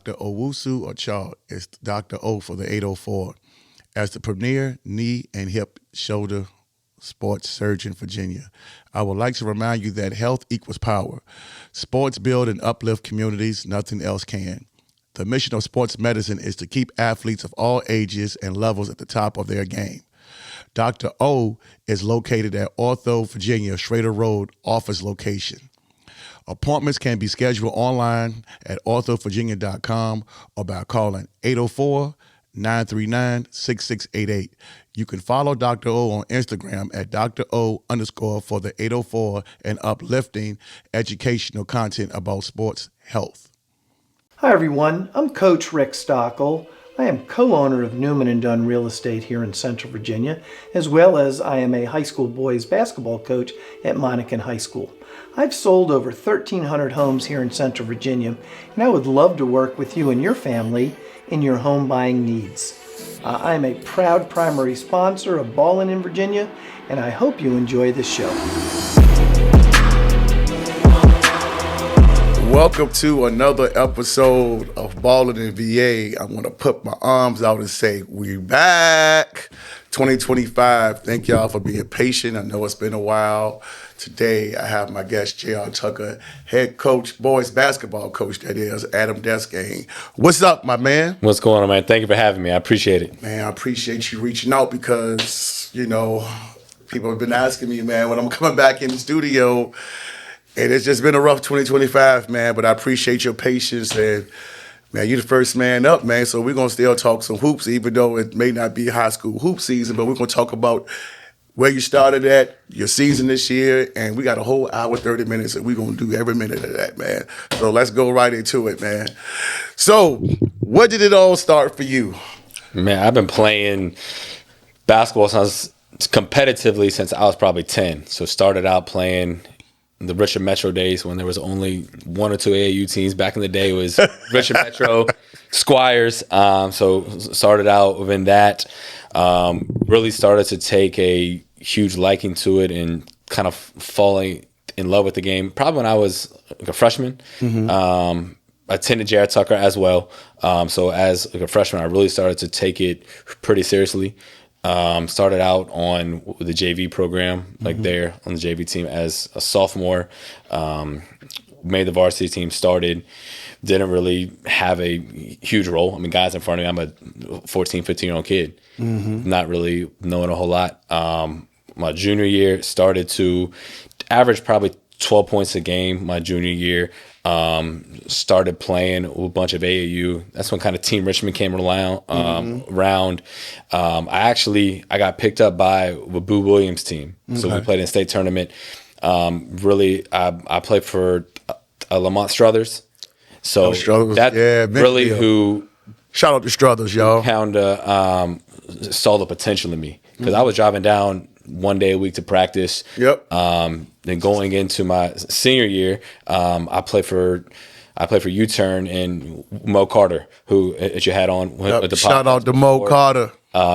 Dr. Owusu Ochoa is Dr. O for the 804 as the premier knee and hip shoulder sports surgeon in Virginia. I would like to remind you that health equals power. Sports build and uplift communities, nothing else can. The mission of sports medicine is to keep athletes of all ages and levels at the top of their game. Dr. O is located at Ortho, Virginia, Schrader Road office location. Appointments can be scheduled online at orthovirginia.com or by calling 804-939-6688. You can follow Dr. O on Instagram at Dr. O_ for the 804 and uplifting educational content about sports health. Hi everyone, I'm Coach Rick Stockel. I am co-owner of Newman & Dunn Real Estate here in Central Virginia, as well as I am a high school boys basketball coach at Monacan High School. I've sold over 1,300 homes here in Central Virginia, and I would love to work with you and your family in your home buying needs. I am a proud primary sponsor of Ballin in Virginia, and I hope you enjoy this show. Welcome to another episode of Ballin in VA. I want to put my arms out and say, we're back. 2025. Thank y'all for being patient. I know it's been a while. Today, I have my guest, J.R. Tucker, head coach, boys basketball coach, that is, Adam Desgain. What's up, my man? What's going on, man? Thank you for having me. I appreciate it. Man, I appreciate you reaching out because, people have been asking me, man, when I'm coming back in the studio. And it's just been a rough 2025, man, but I appreciate your patience. And, man, you're the first man up, man, so we're going to still talk some hoops, even though it may not be high school hoop season, but we're going to talk about where you started at, your season this year, and we got a whole hour, 30 minutes, and we're going to do every minute of that, man. So let's go right into it, man. So where did it all start for you? Man, I've been playing basketball competitively since I was probably 10. So started out playing the Richmond Metro days when there was only one or two AAU teams. Back in the day, it was Richmond Metro, Squires. So started out within that. Really started to take a huge liking to it and kind of falling in love with the game. Probably when I was like a freshman. Mm-hmm. I attended J.R. Tucker as well. So as like a freshman, I really started to take it pretty seriously. Started out on the JV program, like there on the JV team as a sophomore. Made the varsity team, started. Didn't really have a huge role. I mean, guys in front of me, I'm a 14, 15-year-old kid. Mm-hmm. Not really knowing a whole lot. My junior year, started to average probably 12 points a game my junior year. Started playing with a bunch of AAU. That's when kind of Team Richmond came around. I got picked up by the Boo Williams team. Okay. So we played in a state tournament. I played for Lamont Struthers. So that's really who. Shout out to Struthers, y'all. Kind of saw the potential in me because I was driving down one day a week to practice. Yep. Then going into my senior year, I played for U-Turn and Mo Carter, who that you had on. With the shout out to Mo Carter.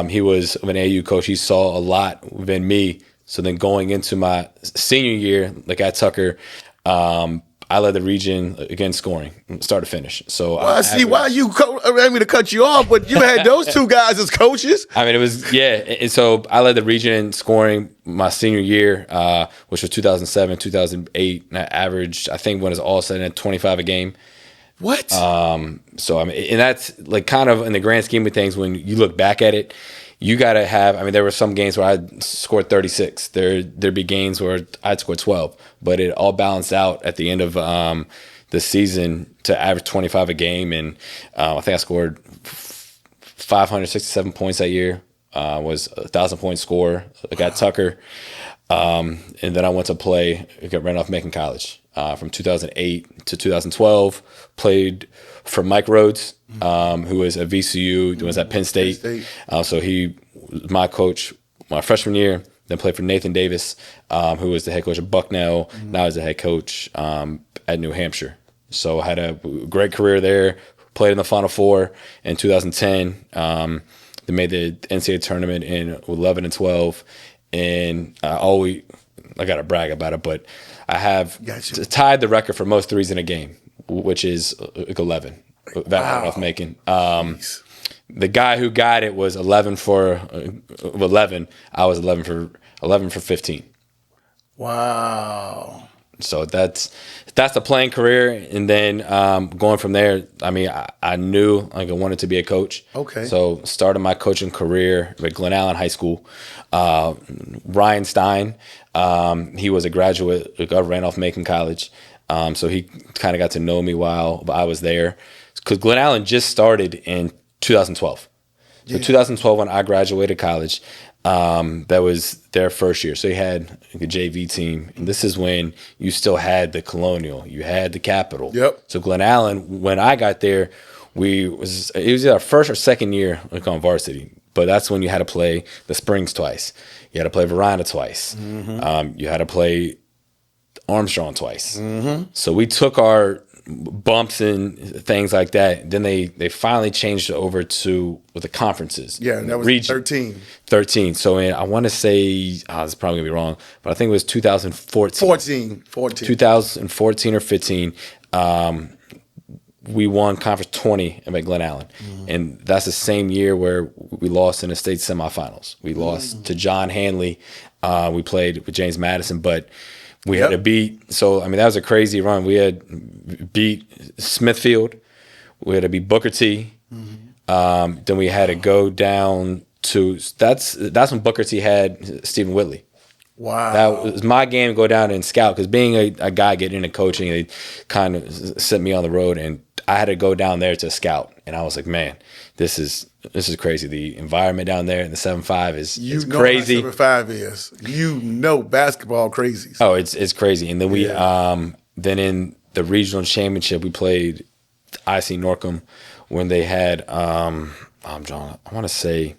He was an AAU coach. He saw a lot within me. So then going into my senior year, like at Tucker, I led the region again scoring, start to finish. So I see why you I mean to cut you off, but you had those two guys as coaches. I mean, it was And so I led the region in scoring my senior year, which was 2007, 2008. And I averaged, I think, when it's all said and done, 25 a game. What? So I mean, and that's like kind of in the grand scheme of things. When you look back at it, you got to have, I mean, there were some games where I scored 36. There'd be games where I'd score 12, but it all balanced out at the end of the season to average 25 a game. And I think I scored 567 points that year, was a 1,000-point scorer at Tucker. And then I went to play at Randolph-Macon College from 2008 to 2012, played for Mike Rhodes, who was at VCU, who was at Penn State. So he was my coach my freshman year, then played for Nathan Davis, who was the head coach of Bucknell. Now he's the head coach at New Hampshire. So I had a great career there, played in the Final Four in 2010. They made the NCAA tournament in 11 and 12. And I got to brag about it, but I have tied the record for most threes in a game, which is 11. that off making. The guy who got it was 11 for 11. I was 11 for 15. Wow. So that's the playing career, and then going from there. I mean, I knew like I wanted to be a coach. Okay. So started my coaching career at Glen Allen High School. Ryan Stein, he was a graduate of Randolph-Macon College, so he kind of got to know me while I was there. Because Glen Allen just started in 2012. So 2012, when I graduated college, that was their first year. So they had a JV team. And this is when you still had the Colonial. You had the Capital. Yep. So Glen Allen, when I got there, it was our first or second year like on varsity. But that's when you had to play the Springs twice. You had to play Verona twice. You had to play Armstrong twice. So we took our bumps and things like that. Then they finally changed it over to with the conferences. Yeah, that was region. 13. So I want to say, it's probably going to be wrong, but I think it was 2014. 2014 or 15. We won Conference 20 at Glen Allen. And that's the same year where we lost in the state semifinals. We lost to John Hanley. We played with James Madison, but we had to beat. So, I mean, that was a crazy run. We had beat Smithfield. We had to beat Booker T. Then we had to go down to that's when Booker T had Stephen Whitley. Wow. That was my game to go down and scout, because being a guy getting into coaching, they kind of sent me on the road, and I had to go down there to scout. And I was like, man, this is crazy. The environment down there in the 7-5 is crazy. 7-5 is basketball crazy. Oh, it's crazy. And then we then in the regional championship, we played IC Norcom when they had I want to say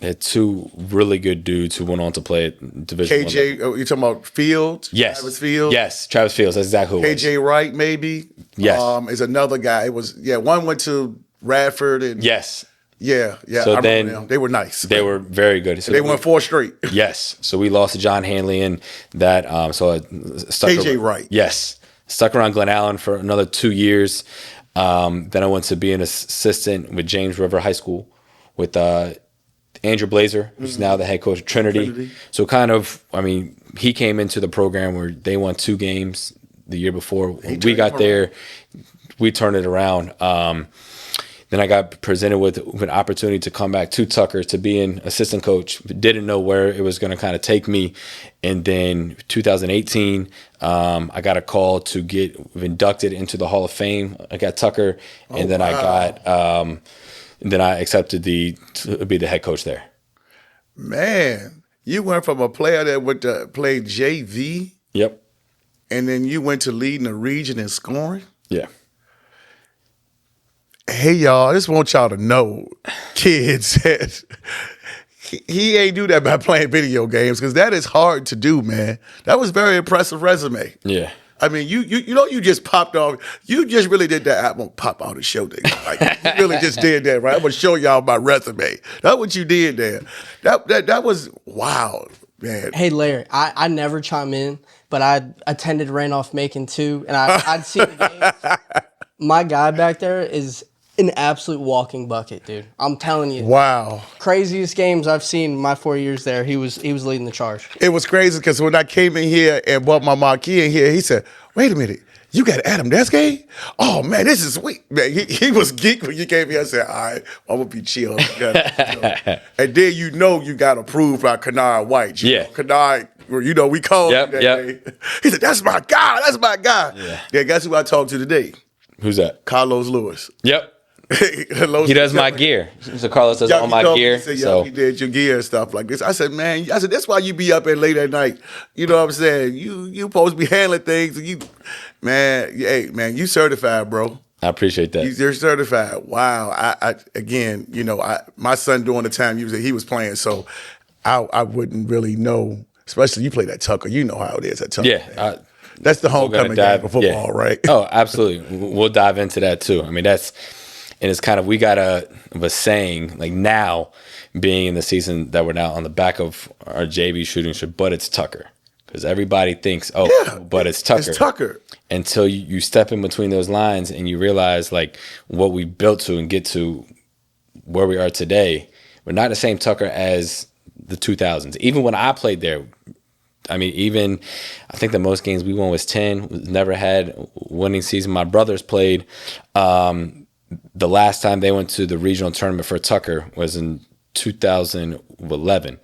they had two really good dudes who went on to play at Division KJ, you talking about Fields? Yes. Travis Fields? Yes, Travis Fields. That's exactly who it was. KJ Wright, maybe? Yes. Is another guy. It was, one went to Radford. And yes. Yeah. So I then remember them. They were nice. They were very good. So they won 4 straight. Yes. So we lost to John Hanley in that. So I stuck KJ Wright. Yes. Stuck around Glen Allen for another 2 years. Then I went to be an assistant with James River High School with Andrew Blazer, who's now the head coach of Trinity. So kind of, I mean, he came into the program where they won 2 games the year before. When we got there, we turned it around. Then I got presented with an opportunity to come back to Tucker to be an assistant coach. Didn't know where it was going to kind of take me. And then 2018, I got a call to get inducted into the Hall of Fame. I got Tucker, and then I got then I accepted to be the head coach there. Man, you went from a player that went to play JV. Yep. And then you went to leading the region in scoring. Yeah. Hey, y'all, I just want y'all to know, kids, that he ain't do that by playing video games, because that is hard to do, man. That was a very impressive resume. Yeah. I mean, you just popped off. You just really did that. I'm going to pop out and show that. Like, you really just did that, right? I'm going to show y'all my resume. That's what you did there. That was, wow, man. Hey, Larry, I never chime in, but I attended Randolph-Macon too, and I'd seen the games. My guy back there is an absolute walking bucket, dude. I'm telling you. Wow. Craziest games I've seen in my 4 years there. He was leading the charge. It was crazy because when I came in here and bought my marquee in here, he said, wait a minute, you got Adam Desgain? Oh, man, this is sweet. Man, he was geeked when you came here. I said, all right, I'm going to be chill. And then you got approved by Kennard White. Kennard, we called him that day. He said, that's my guy. That's my guy. Yeah, guess who I talked to today? Who's that? Carlos Lewis. Yep. He does my gear. So Carlos does all my gear. He said, he did your gear and stuff like this. I said, man, that's why you be up at late at night. You know what I'm saying? You supposed to be handling things. And man, you certified, bro. I appreciate that. You're certified. Wow. My son during the time he was playing, so I wouldn't really know. Especially you played at Tucker. You know how it is at Tucker. Yeah. That's the homecoming game for football, right? Oh, absolutely. We'll dive into that too. I mean, and it's kind of, we got a saying, like now being in the season that we're now on the back of our JV shooting shirt, but it's Tucker. because everybody thinks, but it's Tucker. It's Tucker. Until you step in between those lines and you realize like what we built to and get to where we are today. We're not the same Tucker as the 2000s. Even when I played there, I think the most games we won was 10. We never had a winning season. My brothers played. The last time they went to the regional tournament for Tucker was in 2011.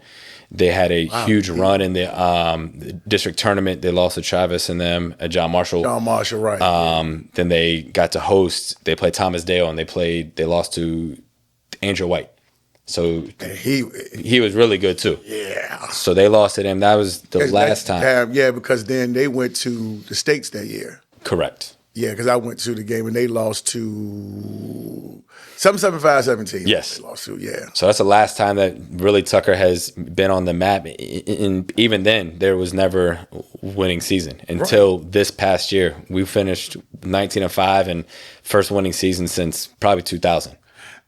They had a huge run in the district tournament. They lost to Travis and them at John Marshall. Right. Then they got to host. They played Thomas Dale, and they lost to Andrew White. So he was really good too. Yeah. So they lost to him. That was the last time. Yeah, because then they went to the States that year. Correct. Yeah, because I went to the game and they lost to 775-17. Yes. They lost to, yeah. So that's the last time that really Tucker has been on the map. And even then, there was never a winning season until this past year. We finished 19-5 and first winning season since probably 2000.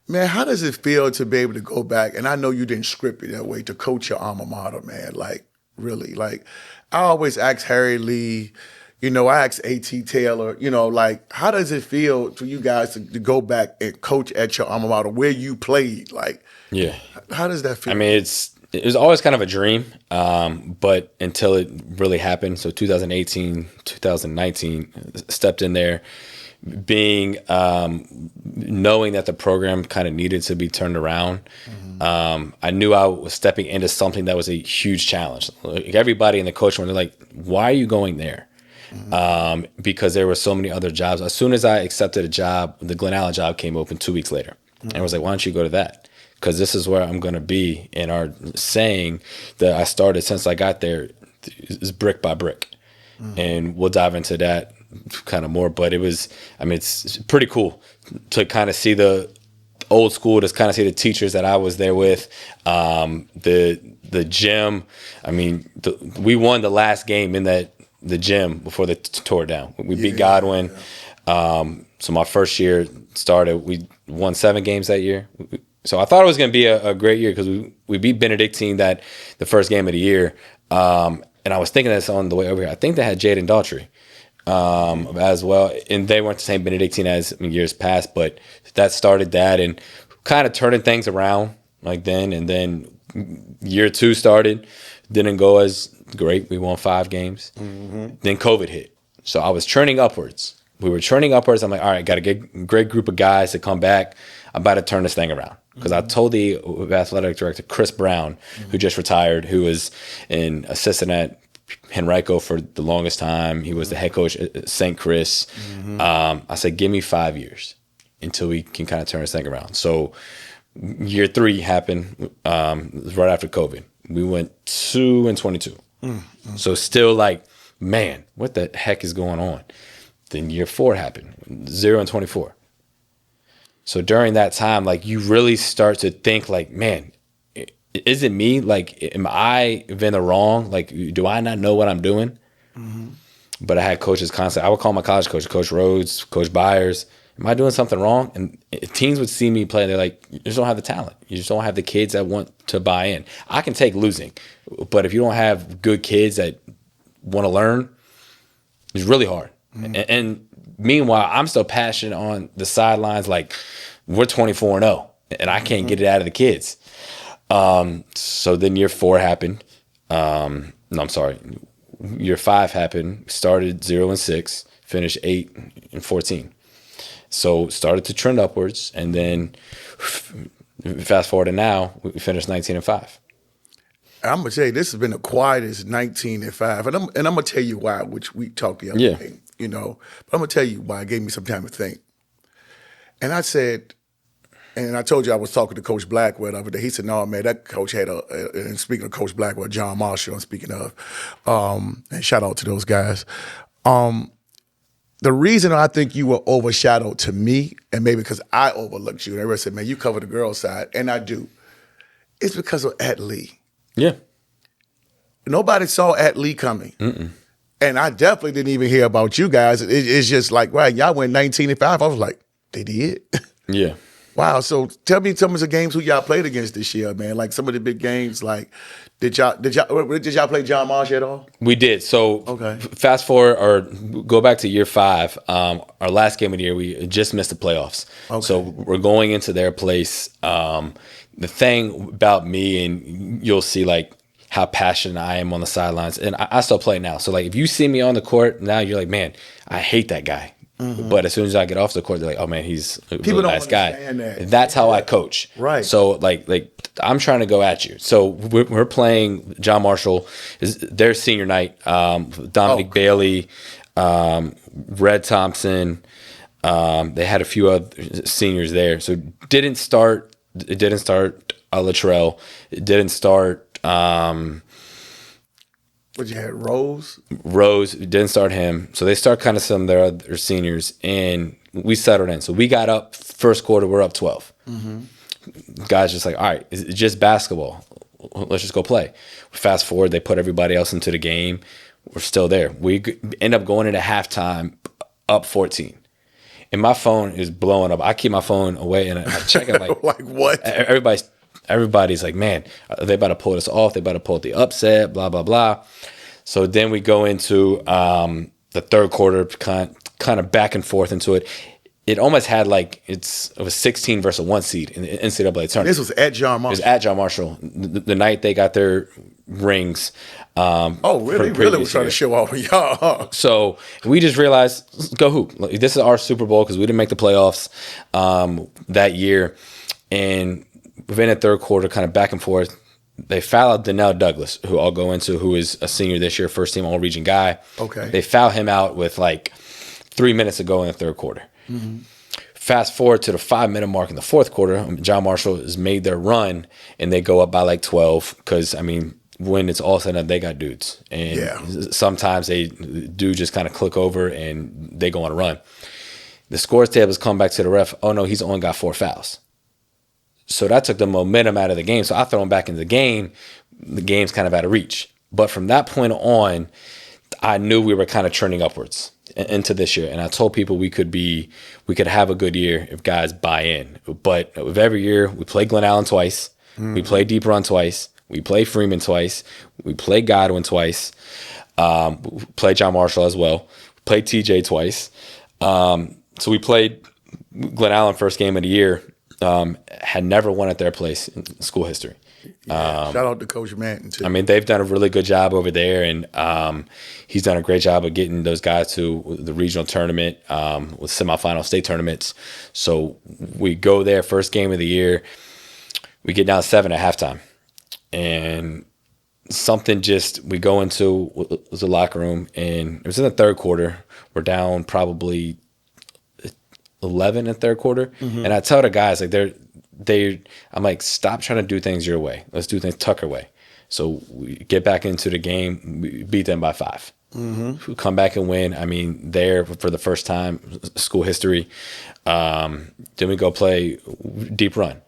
Man, how does it feel to be able to go back? And I know you didn't script it that way, to coach your alma mater, man. Like, really. Like, I always ask Harry Lee, I asked A.T. Taylor, like, how does it feel for you guys to go back and coach at your alma mater where you played? Like, yeah. How does that feel? It was always kind of a dream, but until it really happened. So 2018, 2019, stepped in there, being knowing that the program kind of needed to be turned around. I knew I was stepping into something that was a huge challenge. Like everybody in the coaching room, they're like, why are you going there? Because there were so many other jobs. As soon as I accepted a job, the Glen Allen job came open 2 weeks later. And I was like, why don't you go to that? Because this is where I'm going to be. And our saying that I started since I got there is brick by brick. And we'll dive into that kind of more. But it's pretty cool to kind of see the old school, to kind of see the teachers that I was there with, the gym. We won the last game in the gym before they tore it down. We beat Godwin. So my first year started, we won 7 games that year. So I thought it was going to be a great year because we beat Benedictine the first game of the year. And I was thinking this on the way over here. I think they had Jaden Daughtry as well. And they weren't the same Benedictine as years past, but that started that and kind of turning things around like then. And then year 2 started, didn't go as great. We won 5 games. Then COVID hit. So I was churning upwards. We were churning upwards. I'm like, all right, got to get a great group of guys to come back. I'm about to turn this thing around. Because I told the athletic director, Chris Brown, who just retired, who was an assistant at Henrico for the longest time. He was the head coach at St. Chris. I said, give me 5 years until we can kind of turn this thing around. So year 3 happened right after COVID. We went 2-22. So still like, man, what the heck is going on? Then year 4 happened, 0-24. So during that time, like you really start to think like, man, is it me? Like, am I in the wrong? Like, do I not know what I'm doing? But I had coaches constantly. I would call my college coach, Coach Rhodes, Coach Byers. Am I doing something wrong? And teams would see me play. And they're like, you just don't have the talent. You just don't have the kids that want to buy in. I can take losing. But if you don't have good kids that want to learn, it's really hard. And meanwhile, I'm still passionate on the sidelines. Like, we're 24-0, and I can't get it out of the kids. So then year 4 happened. Year 5 happened. Started 0-6, finished 8-14. So started to trend upwards, and then fast forward to now, we finished 19-5. I'm gonna tell you, this has been the quietest 19-5, and I'm gonna tell you why, which we talked the other day. But I'm gonna tell you why. It gave me some time to think. And I said, and I told you I was talking to Coach Blackwell the other day. He said, no, man, that coach had and speaking of Coach Blackwell, John Marshall, I'm speaking of, and shout out to those guys. The reason I think you were overshadowed to me, and maybe because I overlooked you, and everybody said, man, you cover the girls' side, and I do, it's because of At Lee. Yeah. Nobody saw At Lee coming. And I definitely didn't even hear about you guys. It's just like, wow, y'all went 19-5. I was like, they did? Yeah. Wow. So tell me some of the games who y'all played against this year, man. Like some of the big games. Like, did y'all play John Marsh at all? We did. So Okay. fast forward or go back to year 5. Our last game of the year, we just missed the playoffs. Okay. So we're going into their place. The thing about me, and you'll see like how passionate I am on the sidelines, and I still play now. So like if you see me on the court now, you're like, man, I hate that guy. But as soon as I get off the court, they're like, oh man, he's a really nice guy. That. That's how I coach. Right. So like I'm trying to go at you. So we're playing John Marshall. Is their senior night. Dominic Bailey, Red Thompson. They had a few other seniors there. So it didn't start Latrell. It didn't start. But you had Rose? Rose, didn't start him. So they start kind of some of their other seniors, and we settled in. So we got up first quarter, we're up 12. Guys just like, all right, it's just basketball. Let's just go play. Fast forward, they put everybody else into the game. We're still there. We end up going into halftime up 14. And my phone is blowing up. I keep my phone away, and I check it like, like what? Everybody's like, man, they about to pull this off. They about to pull the upset, blah, blah, blah. So then we go into the third quarter, kind of back and forth into it. It almost had like it was 16 versus 1 seed in the NCAA tournament. This was at John Marshall. It was at John Marshall the night they got their rings. Really? Really was trying to show off y'all. Huh? So we just realized, let's go hoop. Like, this is our Super Bowl because we didn't make the playoffs that year. And within the third quarter, kind of back and forth, they foul out Donnell Douglas, who I'll go into, who is a senior this year, first team All-Region guy. Okay. They foul him out with like 3 minutes to go in the third quarter. Fast forward to the 5-minute mark in the fourth quarter, John Marshall has made their run, and they go up by like 12 because, I mean, when it's all said and done, they got dudes. And sometimes they do just kind of click over and they go on a run. The scores tables come back to the ref. Oh, no, he's only got 4 fouls. So that took the momentum out of the game. So I throw him back into the game. The game's kind of out of reach. But from that point on, I knew we were kind of trending upwards into this year. And I told people we could have a good year if guys buy in. But with every year, we play Glen Allen twice. We play Deep Run twice. We play Freeman twice. We play Godwin twice. We play John Marshall as well. We played TJ twice. So we played Glen Allen first game of the year. Had never won at their place in school history. Shout out to Coach Manton too. I mean, they've done a really good job over there, and he's done a great job of getting those guys to the regional tournament with semifinal state tournaments. So we go there, first game of the year. We get down 7 at halftime, and we go into the locker room, and it was in the third quarter. We're down probably 11 in the third quarter. And I tell the guys, like, I'm like, stop trying to do things your way. Let's do things Tucker way. So we get back into the game. We beat them by 5. We come back and win. I mean, there for the first time, school history. Then we go play Deep Run,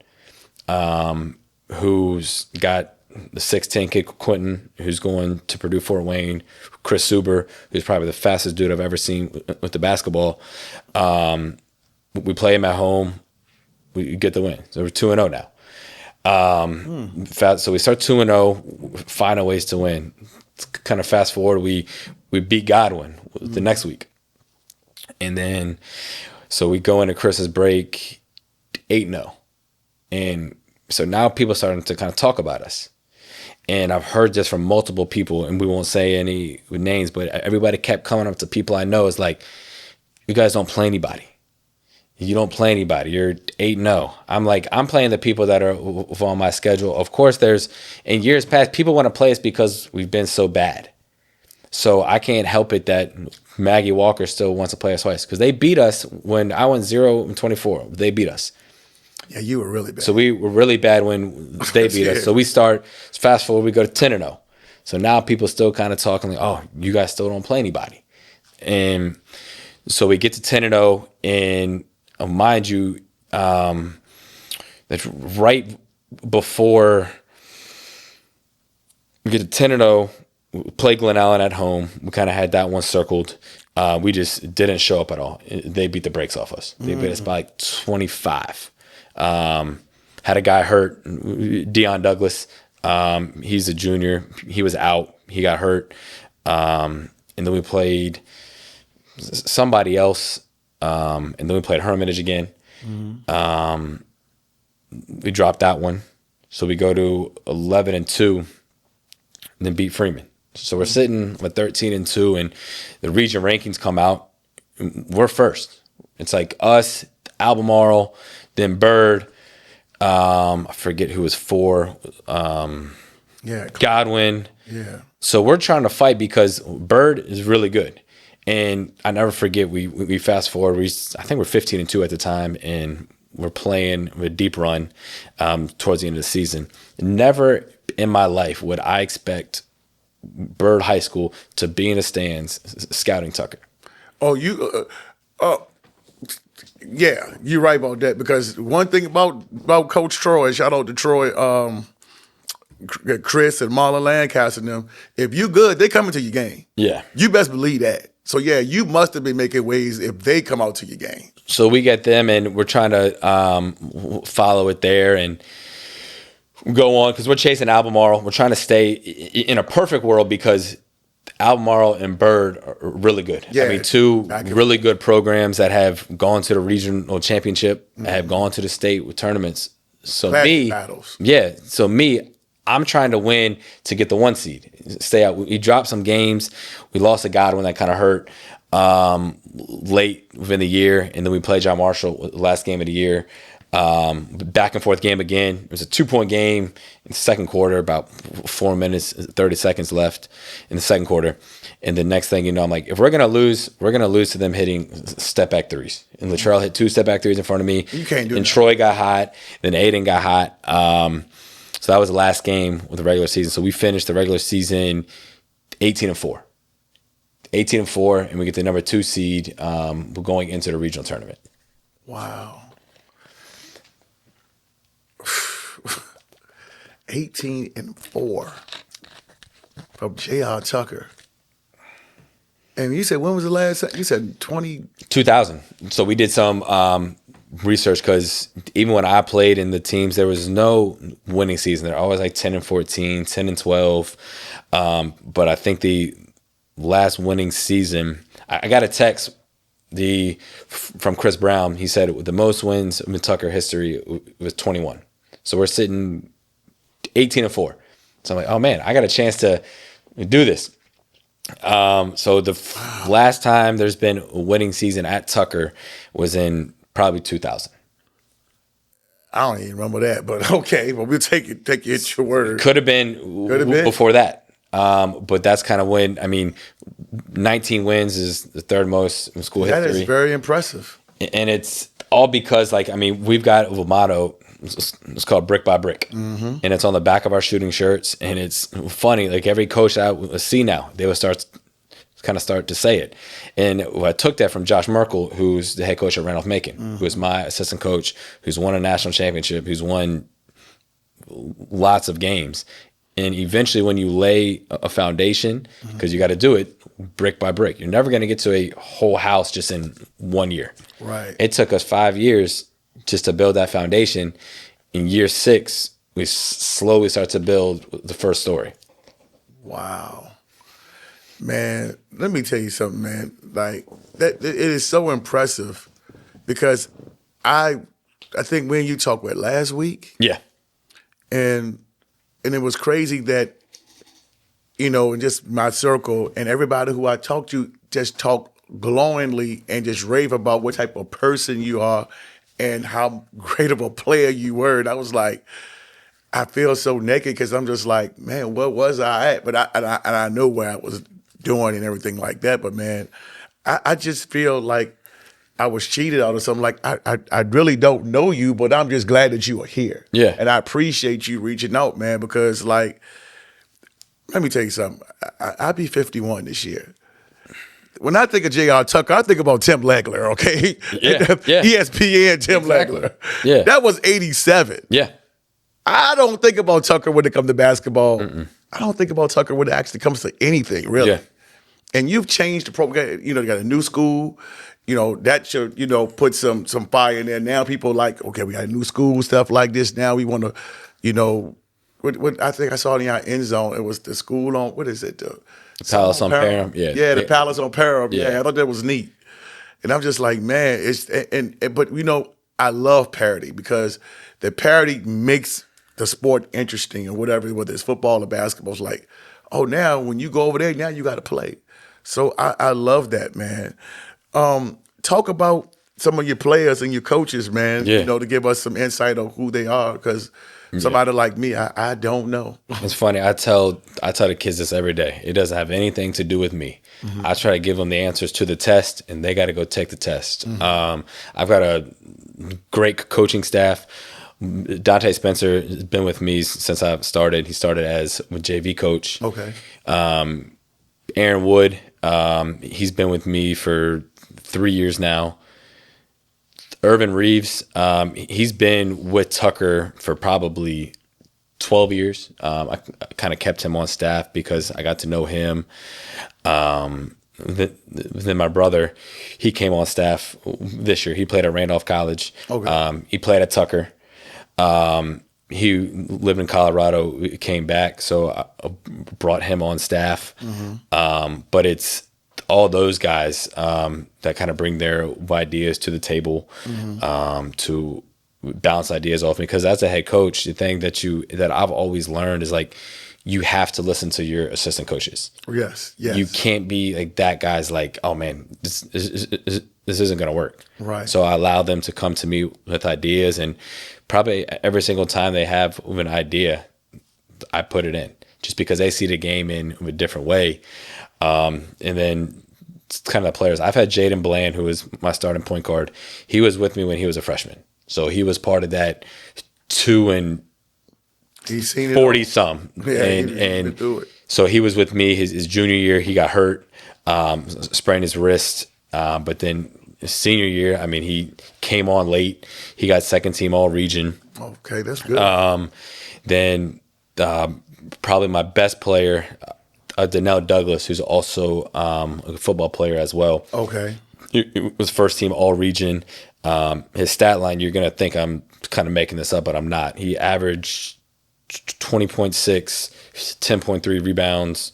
who's got the 6'10" kid Quentin, who's going to Purdue Fort Wayne, Chris Suber, who's probably the fastest dude I've ever seen with the basketball. We play him at home. We get the win. So we're 2-0 now. So we start 2-0, find ways to win. Kind of fast forward, we beat Godwin the next week. And then, so we go into Christmas break 8-0. And so now people are starting to kind of talk about us. And I've heard this from multiple people, and we won't say any names, but everybody kept coming up to people I know. It's like, you guys don't play anybody. You don't play anybody. You're 8-0. I'm like, I'm playing the people that are on my schedule. Of course, in years past, people want to play us because we've been so bad. So I can't help it that Maggie Walker still wants to play us twice because they beat us when I went 0-24. They beat us. Yeah, you were really bad. So we were really bad when they beat us. So we fast forward, we go to 10-0. So now people still kind of talking like, oh, you guys still don't play anybody. And so we get to 10-0, and mind you, that's right before we get to 10-0, we play Glen Allen at home. We kind of had that one circled. We just didn't show up at all. They beat the brakes off us. They beat us by like 25. Had a guy hurt, Deion Douglas. He's a junior. He was out. He got hurt. And then we played somebody else. And then we played Hermitage again. We dropped that one. So we go to 11-2 and then beat Freeman. So we're sitting with 13-2 and the region rankings come out. We're first. It's like us, Albemarle, then Bird. I forget who was 4. Godwin. Yeah. So we're trying to fight because Bird is really good. And I never forget, we fast forward. I think we're 15-2 at the time, and we're playing a deep run towards the end of the season. Never in my life would I expect Bird High School to be in the stands scouting Tucker. Oh, yeah, you're right about that. Because one thing about Coach Troy, shout out to Troy, Chris and Marlon Lancaster and them, if you good, they coming to your game. Yeah. You best believe that. So, yeah, you must have been making waves if they come out to your game. So we get them, and we're trying to follow it there and go on because we're chasing Albemarle. We're trying to stay in a perfect world because Albemarle and Bird are really good. Yeah, I mean, 2 really good programs that have gone to the regional championship, have gone to the state tournaments. So battles. Yeah. So I'm trying to win to get the 1 seed, stay out. We dropped some games. We lost a Godwin that kind of hurt late within the year, and then we played John Marshall last game of the year. Back and forth game again. It was a 2-point game in the second quarter, about 4 minutes, 30 seconds left in the second quarter. And the next thing you know, I'm like, if we're going to lose to them hitting step back threes. And Latrell hit 2 step back threes in front of me. You can't do and that. Troy got hot. Then Aiden got hot. So that was the last game with the regular season. So we finished the regular season 18-4. 18-4, and we get the number 2 seed. We're going into the regional tournament. Wow. 18-4 from J.R. Tucker. And you said, when was the last time? You said 2000. So we did some research because even when I played in the teams, there was no winning season. They're always like 10-14, 10-12. But I think the last winning season, I got a text from Chris Brown. He said the most wins in Tucker history was 21. So we're sitting 18-4. So I'm like, oh man, I got a chance to do this. So the last time there's been a winning season at Tucker was in probably 2000. I don't even remember that, but okay. Well, we'll take you at your word. Could have been before that. But that's kind of when, 19 wins is the 3rd most in school history. That is very impressive. And it's all because, we've got a motto. It's called Brick by Brick. Mm-hmm. And it's on the back of our shooting shirts. And it's funny, every coach I see now, they would start to say it. And I took that from Josh Merkel, who's the head coach at Randolph-Macon, who is my assistant coach, who's won a national championship, who's won lots of games. And eventually when you lay a foundation, because you got to do it brick by brick, you're never going to get to a whole house just in 1 year. Right. It took us 5 years just to build that foundation. In year 6, we slowly start to build the first story. Wow. Man, let me tell you something, man. That it is so impressive because I think when you talked with last week. Yeah. And it was crazy that, in just my circle and everybody who I talked to just talk glowingly and just rave about what type of person you are and how great of a player you were. And I was like, I feel so naked because I'm just like, man, what was I at? But I know where I was doing and everything like that. But man, I just feel like I was cheated out of something. Like I really don't know you, but I'm just glad that you are here. Yeah. And I appreciate you reaching out, man, because let me tell you something. I'll be 51 this year. When I think of J.R. Tucker, I think about Tim Legler, okay? Yeah. ESPN Tim Legler. Yeah. That was 87. Yeah. I don't think about Tucker when it comes to basketball. I don't think about Tucker when it actually comes to anything, really. Yeah. And you've changed the program. You got a new school. that should, put some fire in there. Now people like, okay, we got new school stuff like this. Now we want to, what I think I saw in our end zone. It was the school on, what is it? The Palace on Parham. Yeah, the Palace on Parham. Yeah. Yeah, I thought that was neat. And I'm just like, man, but I love parody because the parody makes the sport interesting or whatever, whether it's football or basketball. It's like, oh, now when you go over there, now you got to play. So I love that, man. Talk about some of your players and your coaches, man, to give us some insight on who they are, because somebody like me, I don't know. It's funny. I tell the kids this every day. It doesn't have anything to do with me. I try to give them the answers to the test, and they got to go take the test. I've got a great coaching staff. Dante Spencer has been with me since I've started. He started as a JV coach. Okay. Aaron Wood, he's been with me for 3 years now. Irvin Reeves, he's been with Tucker for probably 12 years. I kind of kept him on staff because I got to know him. Then my brother, he came on staff this year. He played at Randolph College. Okay. He played at Tucker. He lived in Colorado, came back, so I brought him on staff. But it's all those guys that kind of bring their ideas to the table to bounce ideas off me. Because as a head coach, the thing that I've always learned is like you have to listen to your assistant coaches. Yes. You can't be like that guy's like, oh man, this isn't going to work. Right. So I allow them to come to me with ideas, and probably every single time they have an idea, I put it in just because they see the game in a different way. And then it's kind of the players. I've had Jaden Bland, who was my starting point guard. He was with me when he was a freshman. So he was part of that 2 and He's seen 40 some. Yeah, and do it. So he was with me his junior year. He got hurt, sprained his wrist. But then his senior year, I mean, he came on late. He got second team all region. Okay, that's good. Then probably my best player, Donnell Douglas, who's also a football player as well. Okay. He was first team all region. His stat line, you're going to think I'm kind of making this up, but I'm not. He averaged 20.6, 10.3 rebounds,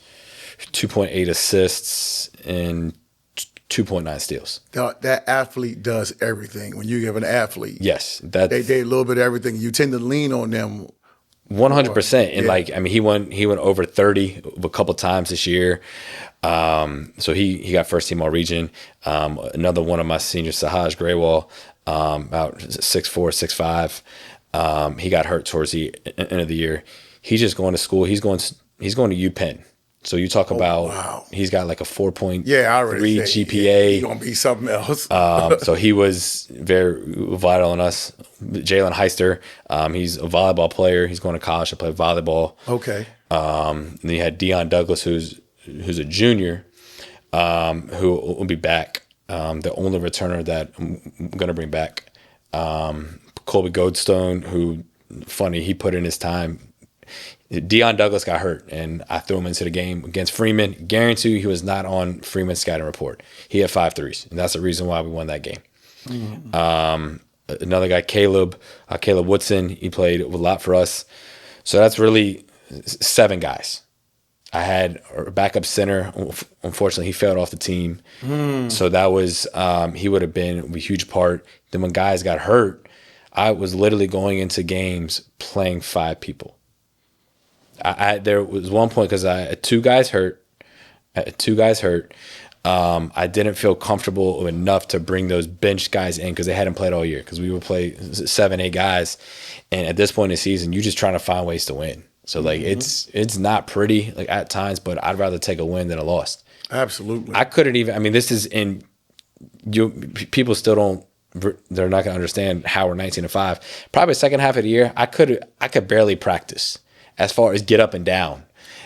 2.8 assists, and 2.9 steals. That athlete does everything. When you give an athlete, yes, they a little bit of everything. You tend to lean on them 100%. And like, I mean, he went over 30 a couple times this year. So he got first team all region. Another one of my seniors, Sahaj Graywall, about 6'4", 6'5". He got hurt towards the end of the year. He's just going to school. He's going to UPenn. So you talk about he's got like a 4.3 GPA. He's gonna be something else. So he was very vital on us. Jalen Heister, he's a volleyball player. He's going to college to play volleyball. Okay. And you had Deion Douglas, who's a junior, who will be back. The only returner that I'm going to bring back. Colby Goldstone, who, funny, he put in his time. Deion Douglas got hurt, and I threw him into the game against Freeman. Guarantee you he was not on Freeman's scouting report. He had 5 threes, and that's the reason why we won that game. Another guy, Caleb Woodson, he played a lot for us. So that's really 7 guys. I had a backup center. Unfortunately, he failed off the team. So that was he would have been a huge part. Then when guys got hurt, I was literally going into games playing 5 people. There was one point because I had 2 guys hurt. I didn't feel comfortable enough to bring those bench guys in because they hadn't played all year, because we would play 7, 8 guys. And at this point in the season, you're just trying to find ways to win. So like it's not pretty like at times, but I'd rather take a win than a loss. Absolutely. I couldn't even. I mean, this is in you. People still don't. They're not going to understand how we're 19-5. Probably the second half of the year, I could barely practice as far as get up and down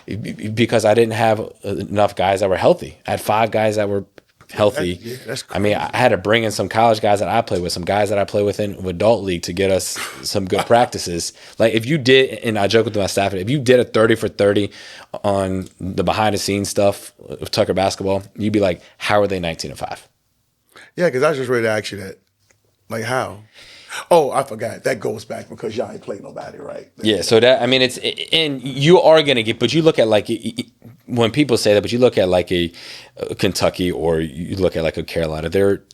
because I didn't have enough guys that were healthy. I had 5 guys that were healthy. That's crazy. I mean, I had to bring in some college guys that I play with, some guys that I play with in adult league to get us some good practices. Like if you did, and I joke with my staff, if you did a 30 for 30 on the behind the scenes stuff of Tucker basketball, you'd be like, how are they 19-5? Yeah, because I was just ready to ask you that. Like, how? Oh, I forgot. That goes back because y'all ain't played nobody, right? Yeah, so that, I mean, it's, and you are going to get, but you look at like, when people say that, but you look at like a Kentucky or you look at like a Carolina, there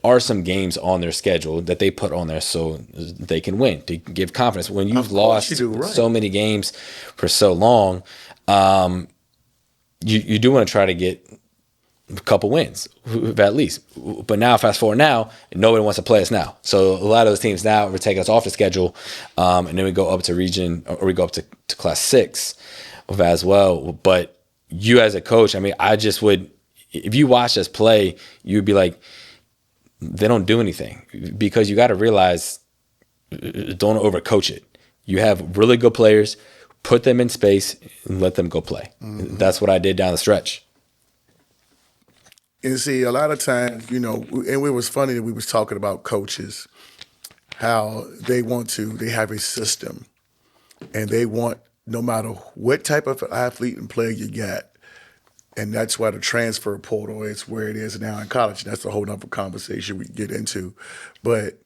are some games on their schedule that they put on there so they can win, to give confidence. When you've lost so many games for so long, you do want to try to get a couple wins at least. But now, fast forward now, nobody wants to play us now. So a lot of those teams now are taking us off the schedule, and then we go up to region, or we go up to Class 6 as well. But you as a coach, I mean, I just would, if you watch us play, you'd be like, they don't do anything, because you got to realize, don't overcoach it. You have really good players, put them in space and let them go play. Mm-hmm. That's what I did down the stretch. And see, a lot of times, and it was funny that we was talking about coaches, how they have a system, and they want, no matter what type of athlete and player you got, and that's why the transfer portal is where it is now in college. That's a whole nother conversation we can get into. But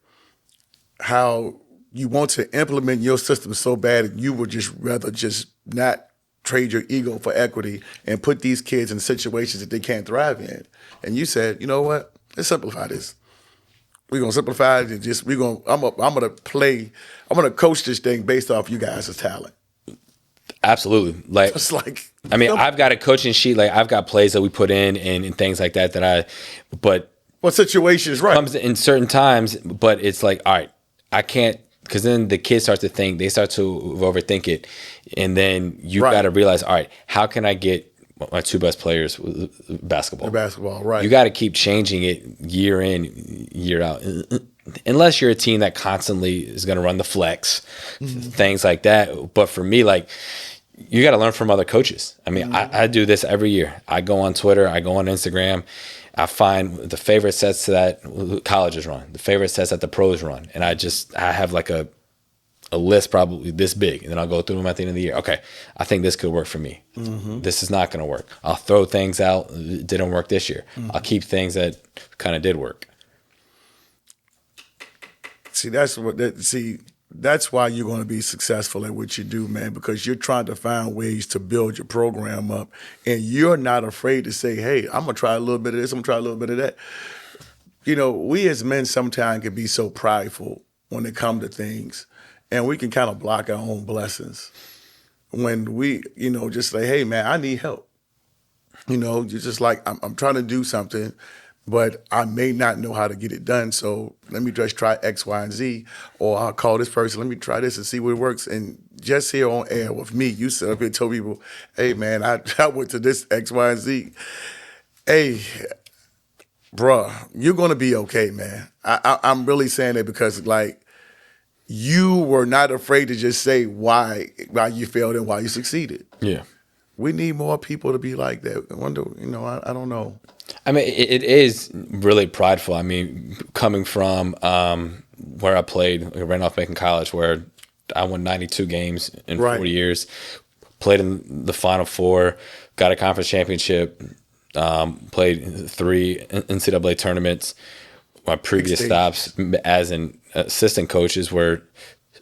how you want to implement your system so bad, and you would just rather just not trade your ego for equity and put these kids in situations that they can't thrive in. And you said, you know what? Let's simplify this. We're gonna simplify it and I'm gonna coach this thing based off you guys' talent. Absolutely. Like, it's like, I mean, I've got a coaching sheet, like I've got plays that we put in and things like that but what situations, right? Comes in certain times, but it's like, all right, I can't, because then the kids start to think, they start to overthink it. And then you got to realize, all right, how can I get my two best players with basketball? Right. You got to keep changing it year in, year out. Unless you're a team that constantly is going to run the flex, things like that. But for me, like, you got to learn from other coaches. I mean, I do this every year. I go on Twitter, I go on Instagram, I find the favorite sets that colleges run, the favorite sets that the pros run. And I have like a list probably this big, and then I'll go through them at the end of the year. Okay, I think this could work for me. Mm-hmm. This is not going to work. I'll throw things out that didn't work this year. Mm-hmm. I'll keep things that kind of did work. See, that's why you're going to be successful at what you do, man, because you're trying to find ways to build your program up, and you're not afraid to say, hey, I'm going to try a little bit of this, I'm going to try a little bit of that. We as men sometimes can be so prideful when it comes to things, and we can kind of block our own blessings when we, just say, hey, man, I need help. You're just like, I'm trying to do something, but I may not know how to get it done. So let me just try X, Y, and Z, or I'll call this person. Let me try this and see what works. And just here on air with me, you sit up here and tell people, hey, man, I went to this X, Y, and Z. Hey, bruh, you're going to be okay, man. I'm really saying that because, like, you were not afraid to just say why you failed and why you succeeded. Yeah. We need more people to be like that. I wonder, I don't know. I mean, it is really prideful. I mean, coming from where I played, ran off Macon College, where I won 92 games in 40 years, played in the Final Four, got a conference championship, played 3 NCAA tournaments. My previous stops as an assistant coaches were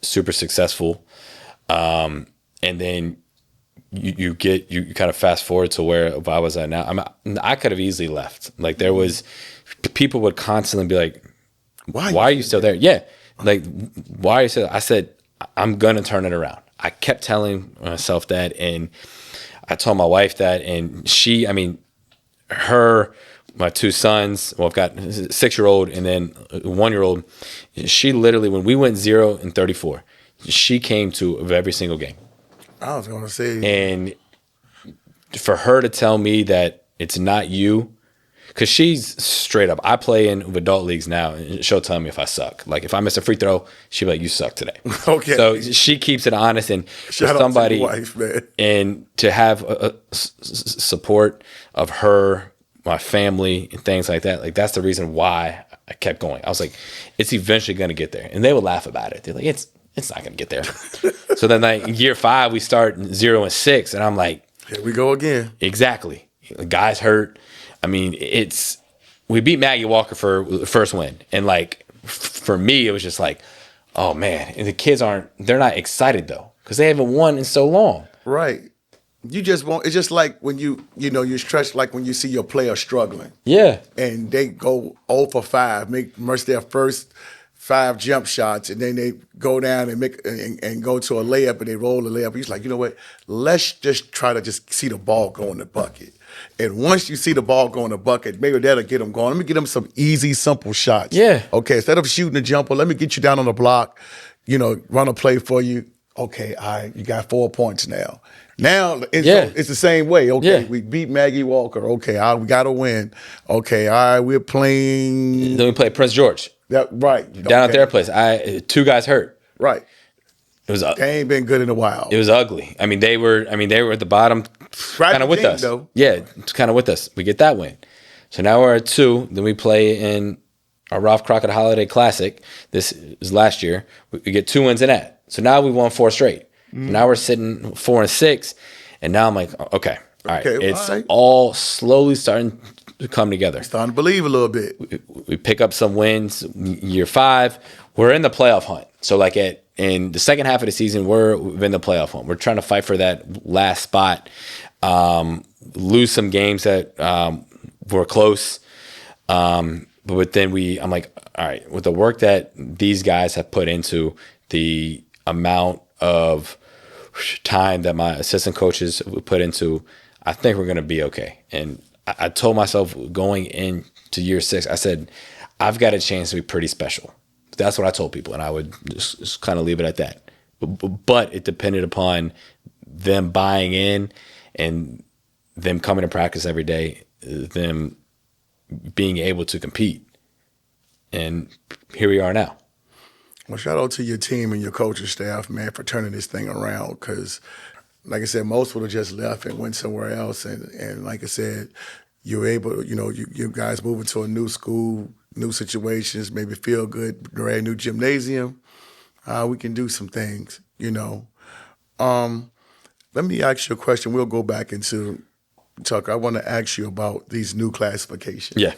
super successful. And then you kind of fast forward to where I was at now. I could have easily left. Like, there was, people would constantly be like, why are you still there? Yeah. Like, why are you still there? I said, I'm going to turn it around. I kept telling myself that. And I told my wife that, and she, my 2 sons, well, I've got a 6-year-old and then a 1-year-old. She literally, when we went 0-34, she came to every single game. I was going to say. And for her to tell me that it's not you, because she's straight up. I play in adult leagues now, and she'll tell me if I suck. Like, if I miss a free throw, she'll be like, you suck today. Okay. So she keeps it honest. And shout for somebody, out to your wife, man. And to have a support of her, my family, and things like that, like, that's the reason why I kept going. I was like, it's eventually going to get there. And they would laugh about it. They're like, it's not going to get there. So then, like, in year 5, we start 0-6, and I'm like, here we go again. Exactly. The guy's hurt. I mean, we beat Maggie Walker for the first win. And like, for me, it was just like, oh man, and the kids they're not excited though, because they haven't won in so long. Right. You just won't. It's just like when you're stressed, like when you see your player struggling. Yeah. And they go 0 for 5, make their first 5 jump shots, and then they go down and and go to a layup, and they roll the layup. He's like, you know what? Let's just try to just see the ball go in the bucket. And once you see the ball go in the bucket, maybe that'll get them going. Let me get them some easy, simple shots. Yeah. Okay, instead of shooting a jumper, let me get you down on the block, run a play for you. Okay, all right, you got 4 points now. Now it's the same way. Okay, we beat Maggie Walker. Okay, we got to win. Okay, all right, we're playing. Then we play Prince George. Right. Down at their place. 2 guys hurt. Right. It was. They ain't been good in a while. It was ugly. I mean, they were at the bottom, kind of with us. Though. Yeah, kind of with us. We get that win. So now we're at 2. Then we play in our Ralph Crockett Holiday Classic. This is last year. We get 2 wins in that. So now we won 4 straight. Now we're sitting 4 and 6, and now I'm like, okay, all right. It's all slowly starting to come together. Starting to believe a little bit. We pick up some wins. Year 5, we're in the playoff hunt. So like in the second half of the season, we're in the playoff hunt. We're trying to fight for that last spot. Lose some games that were close. But then I'm like, all right, with the work that these guys have put into, the amount of time that my assistant coaches put into, I think we're going to be okay. And I told myself going into year 6, I said, I've got a chance to be pretty special. That's what I told people, and I would just kind of leave it at that. But it depended upon them buying in and them coming to practice every day, them being able to compete. And here we are now. Well, shout out to your team and your coaching staff, man, for turning this thing around. Because, like I said, most would have just left and went somewhere else. And like I said, you're able, you guys moving to a new school, new situations, maybe feel good, brand new gymnasium. We can do some things, Let me ask you a question. We'll go back into talk. I want to ask you about these new classifications. Yeah.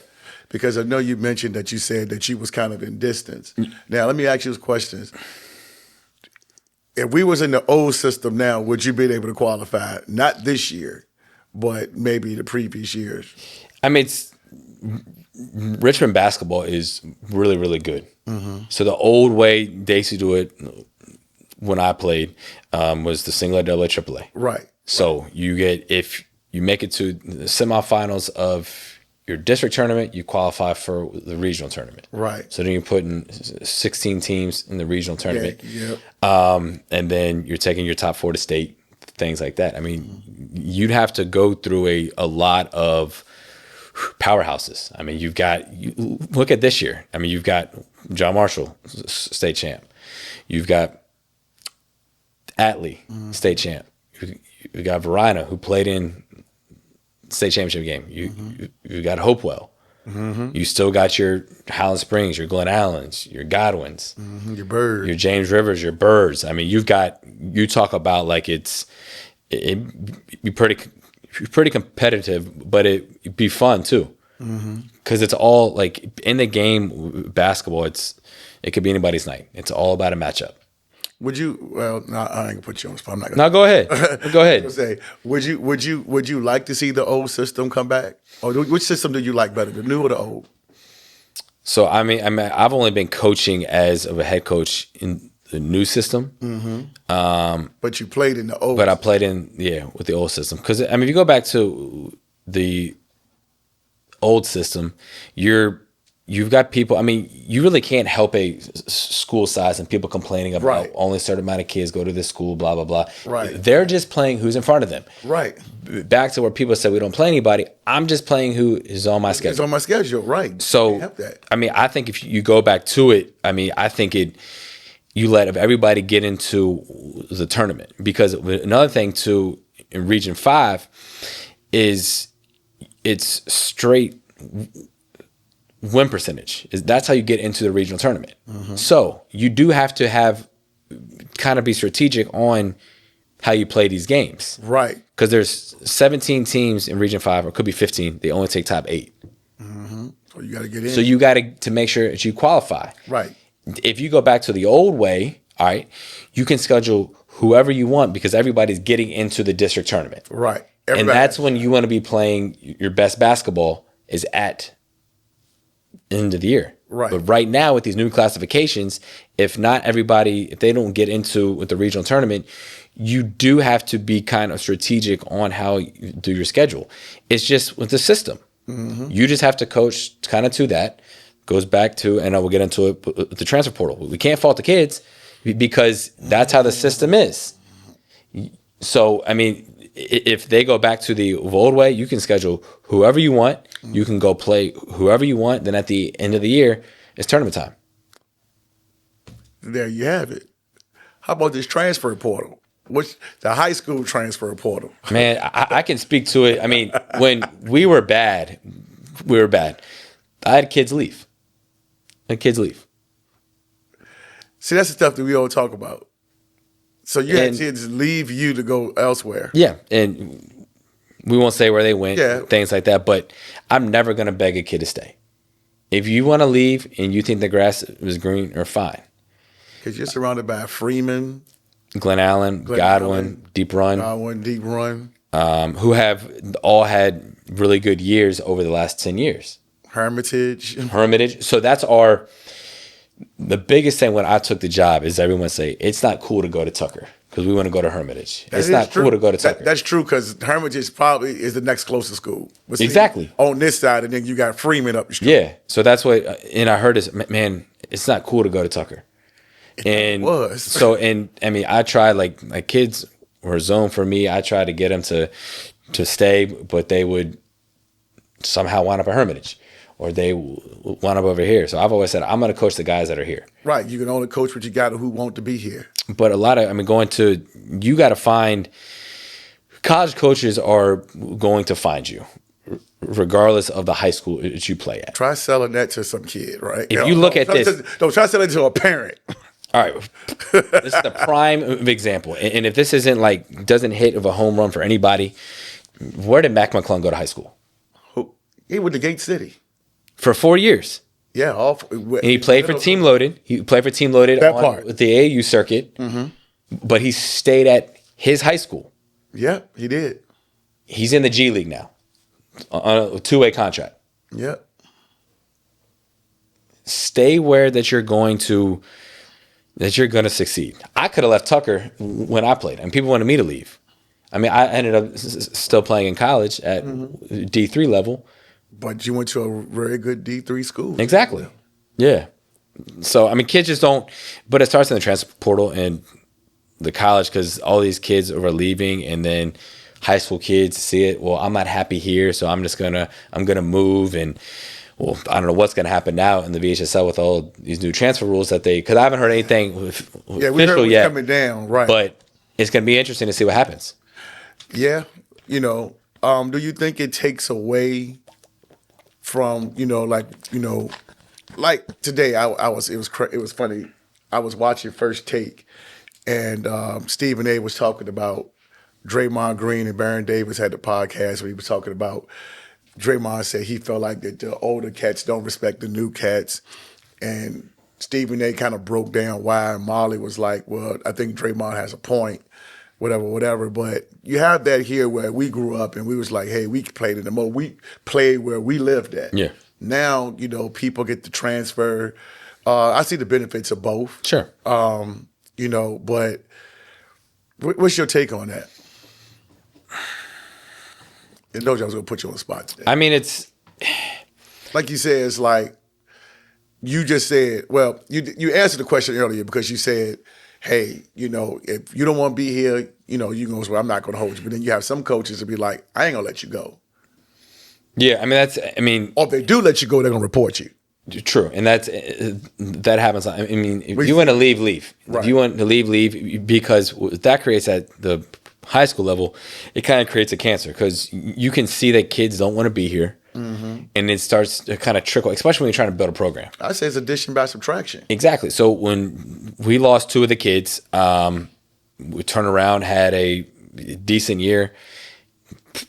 Because I know you mentioned that you said that you was kind of in distance. Now, let me ask you this question. If we was in the old system now, would you be able to qualify? Not this year, but maybe the previous years. I mean, Richmond basketball is really, really good. Mm-hmm. So the old way they used to do it when I played was the single A, double A, triple A. Right. So if you make it to the semifinals of your district tournament, you qualify for the regional tournament. Right. So then you're putting 16 teams in the regional tournament. Yeah. And then you're taking your top 4 to state, things like that. I mean, you'd have to go through a lot of powerhouses. I mean, look at this year. I mean, you've got John Marshall, state champ. You've got Atlee, state champ. You've got Verina, who played in state championship game. You got Hopewell. Mm-hmm. You still got your Highland Springs, your Glen Allens, your Godwins, your Birds, your James Rivers, your Birds. I mean, you talk about like it be pretty competitive, but it be fun too, because it's all like in the game basketball. It could be anybody's night. It's all about a matchup. Would you? Well, no, I ain't gonna put you on the spot. I'm not gonna. No, go ahead. Go ahead. Say, would you like to see the old system come back, or which system do you like better, the new or the old? So I mean, I've only been coaching as of a head coach in the new system. Mm-hmm. But you played in the old. But I played with the old system, because I mean, if you go back to the old system, you've got people. I mean, you really can't help a school size and people complaining about only a certain amount of kids go to this school, blah, blah, blah. Right. They're just playing who's in front of them. Right. Back to where people say we don't play anybody. I'm just playing who is on my schedule. It's on my schedule, right. So, I mean, I think if you go back to it, I mean, I think you let everybody get into the tournament. Because another thing, too, in Region 5 is it's straight win percentage. That's how you get into the regional tournament. Mm-hmm. So you do have to kind of be strategic on how you play these games. Right. Because there's 17 teams in Region 5, or it could be 15. They only take top 8. Mm-hmm. So you got to get in. So you got to make sure that you qualify. Right. If you go back to the old way, all right, you can schedule whoever you want because everybody's getting into the district tournament. Right. And that's when you want to be playing your best basketball is at the end of the year. Right. But right now with these new classifications, if they don't get into with the regional tournament, you do have to be kind of strategic on how you do your schedule. It's just with the system. Mm-hmm. You just have to coach kind of to that. Goes back to, and I will get into it, the transfer portal. We can't fault the kids because that's how the system is. So, I mean, if they go back to the old way, you can schedule whoever you want. You can go play whoever you want. Then at the end of the year, it's tournament time. There you have it. How about this transfer portal? What's the high school transfer portal? Man, I can speak to it. I mean, when we were bad. I had kids leave. See, that's the stuff that we all talk about. So you had kids leave you to go elsewhere. Yeah, and we won't say where they went, things like that. But I'm never going to beg a kid to stay. If you want to leave and you think the grass is green, or fine. Because you're surrounded by Freeman, Glen Allen, Godwin, Deep Run, who have all had really good years over the last 10 years. Hermitage. So that's the biggest thing when I took the job is everyone say, it's not cool to go to Tucker because we want to go to Hermitage. It's not cool to go to Tucker. That's true because Hermitage probably is the next closest school. But see, exactly. On this side, and then you got Freeman up the street. Yeah. So that's what, and I heard this, man, it's not cool to go to Tucker. It was. So, and I mean, I tried, like kids were a zone for me. I tried to get them to stay, but they would somehow wind up at Hermitage. Or they wind up over here. So I've always said, I'm going to coach the guys that are here. Right. You can only coach what you got who want to be here. But you got to find, college coaches are going to find you, regardless of the high school that you play at. Try selling that to some kid, right? If you look at this. Don't try selling it to a parent. All right. This is the prime example. And if this doesn't hit of a home run for anybody, where did Mac McClung go to high school? He went to Gate City. For 4 years. Yeah. And he played for Team Loaded. He played for Team Loaded with the AAU circuit. Mm-hmm. But he stayed at his high school. Yeah, he did. He's in the G League now on a two-way contract. Yeah. Stay where that you're going to succeed. I could have left Tucker when I played, and people wanted me to leave. I mean, I ended up still playing in college at D3 level. But you went to a very good D3 school. Exactly. Yeah. So, I mean, kids just don't, but it starts in the transfer portal and the college because all these kids are leaving, and then high school kids see it. Well, I'm not happy here, so I'm going to move. And, well, I don't know what's going to happen now in the VHSL with all these new transfer rules because I haven't heard anything official yet. Coming down, right. But it's going to be interesting to see what happens. Yeah. Do you think it takes away from, like today, it was funny. I was watching First Take, and Stephen A. was talking about Draymond Green, and Baron Davis had the podcast where he was talking about Draymond said he felt like that the older cats don't respect the new cats, and Stephen A. kind of broke down why, and Molly was like, well, I think Draymond has a point, whatever. But you have that here where we grew up and we was like, hey, we played in the mode. We played where we lived at. Yeah. Now, people get to transfer. I see the benefits of both. Sure. But what's your take on that? I know I was going to put you on the spot today. I mean, it's like you said, it's like you just said, well, you answered the question earlier because you said, hey, if you don't want to be here, you can go, well, I'm not going to hold you. But then you have some coaches that be like, I ain't going to let you go. Yeah, or if they do let you go, they're going to report you. True, and that happens. I mean, if you want to leave. Right. If you want to leave, because that creates at the high school level, it kind of creates a cancer because you can see that kids don't want to be here, and it starts to kind of trickle, especially when you're trying to build a program. I say it's addition by subtraction. Exactly. So when we lost two of the kids, we turned around, had a decent year,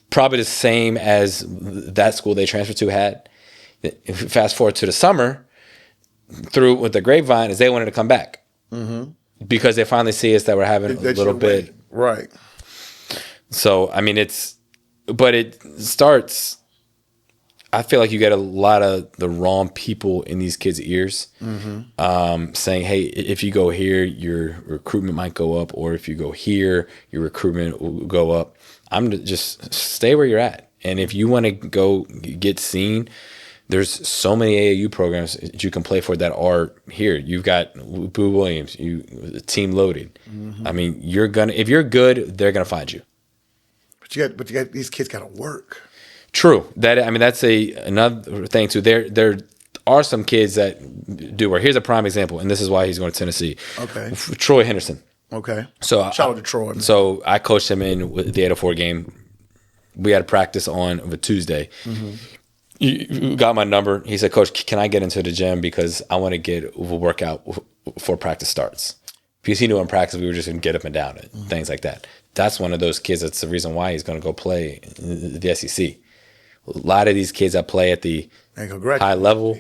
probably the same as that school they transferred to had. Fast forward to the summer, through with the grapevine, is they wanted to come back because they finally see us that we're having a little bit. Right. So, I mean, it starts, I feel like you get a lot of the wrong people in these kids' ears saying, hey, if you go here, your recruitment might go up, or if you go here, your recruitment will go up. I'm just stay where you're at. And if you want to go get seen, there's so many AAU programs that you can play for that are here. You've got Boo Williams, Team Loaded. I mean, if you're good, they're gonna find you. But you got these kids got to work. True. That's another thing too. There are some kids that do. Or here's a prime example, and this is why he's going to Tennessee. Okay. Troy Henderson. Okay. So shout out to Troy. Man. So I coached him in with the 804 game. We had a practice on a Tuesday. You got my number. He said, Coach, can I get into the gym because I want to get a workout before practice starts? Because he knew in practice we were just going to get up and down and things like that. That's one of those kids. That's the reason why he's going to go play in the SEC. A lot of these kids that play at the high level,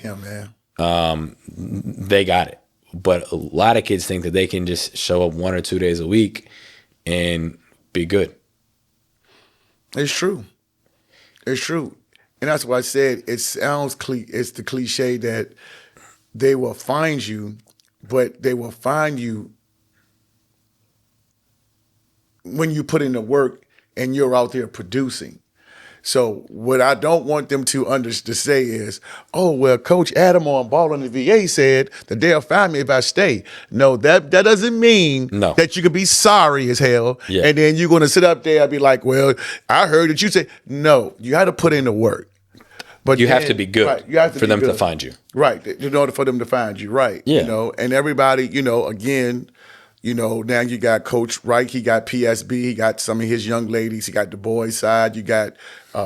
they got it. But a lot of kids think that they can just show up 1 or 2 days a week and be good. It's true. It's true. And that's why I said it sounds it's the cliche that they will find you, but they will find you when you put in the work and you're out there producing. So what I don't want them to say is, oh, well, Coach Adam on Ballin the VA said that they'll find me if I stay. No, that doesn't mean that you can be sorry as hell. Yeah. And then you're going to sit up there and be like, well, I heard that you say, no, you got to put in the work. But you have to be good for them to find you. Right. In order for them to find you. Right. Yeah. And everybody, again, now you got Coach Reich, he got PSB, he got some of his young ladies, he got the boys side, you got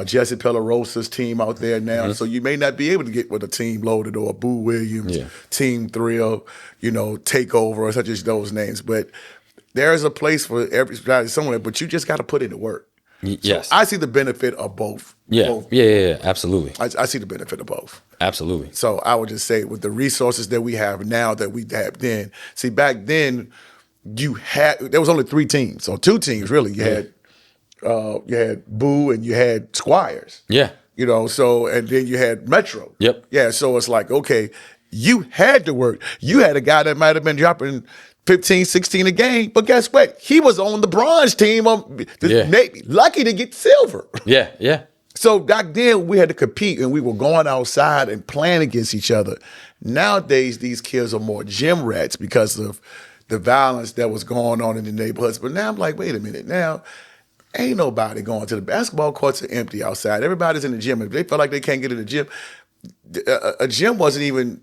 Jesse Pellarosa's team out there now. So you may not be able to get with a Team Loaded or a Boo Williams, Team Thrill, Takeover, or such as those names. But there is a place for everybody somewhere, but you just got to put in the work. Yes. So I see the benefit of both. Yeah, absolutely. I see the benefit of both. Absolutely. So I would just say with the resources that we have now that we had then, see back then, there was only 3 teams, or 2 teams really. You had Boo and you had Squires. Yeah. So and then you had Metro. Yep. Yeah. So it's like, okay, you had to work. You had a guy that might have been dropping 15, 16 a game, but guess what? He was on the bronze team on the Navy, lucky to get silver. Yeah. Yeah. So back then we had to compete and we were going outside and playing against each other. Nowadays these kids are more gym rats because of the violence that was going on in the neighborhoods. But now I'm like, wait a minute. Now, ain't nobody going to the basketball courts are empty outside. Everybody's in the gym. If they feel like they can't get in the gym, a gym wasn't even,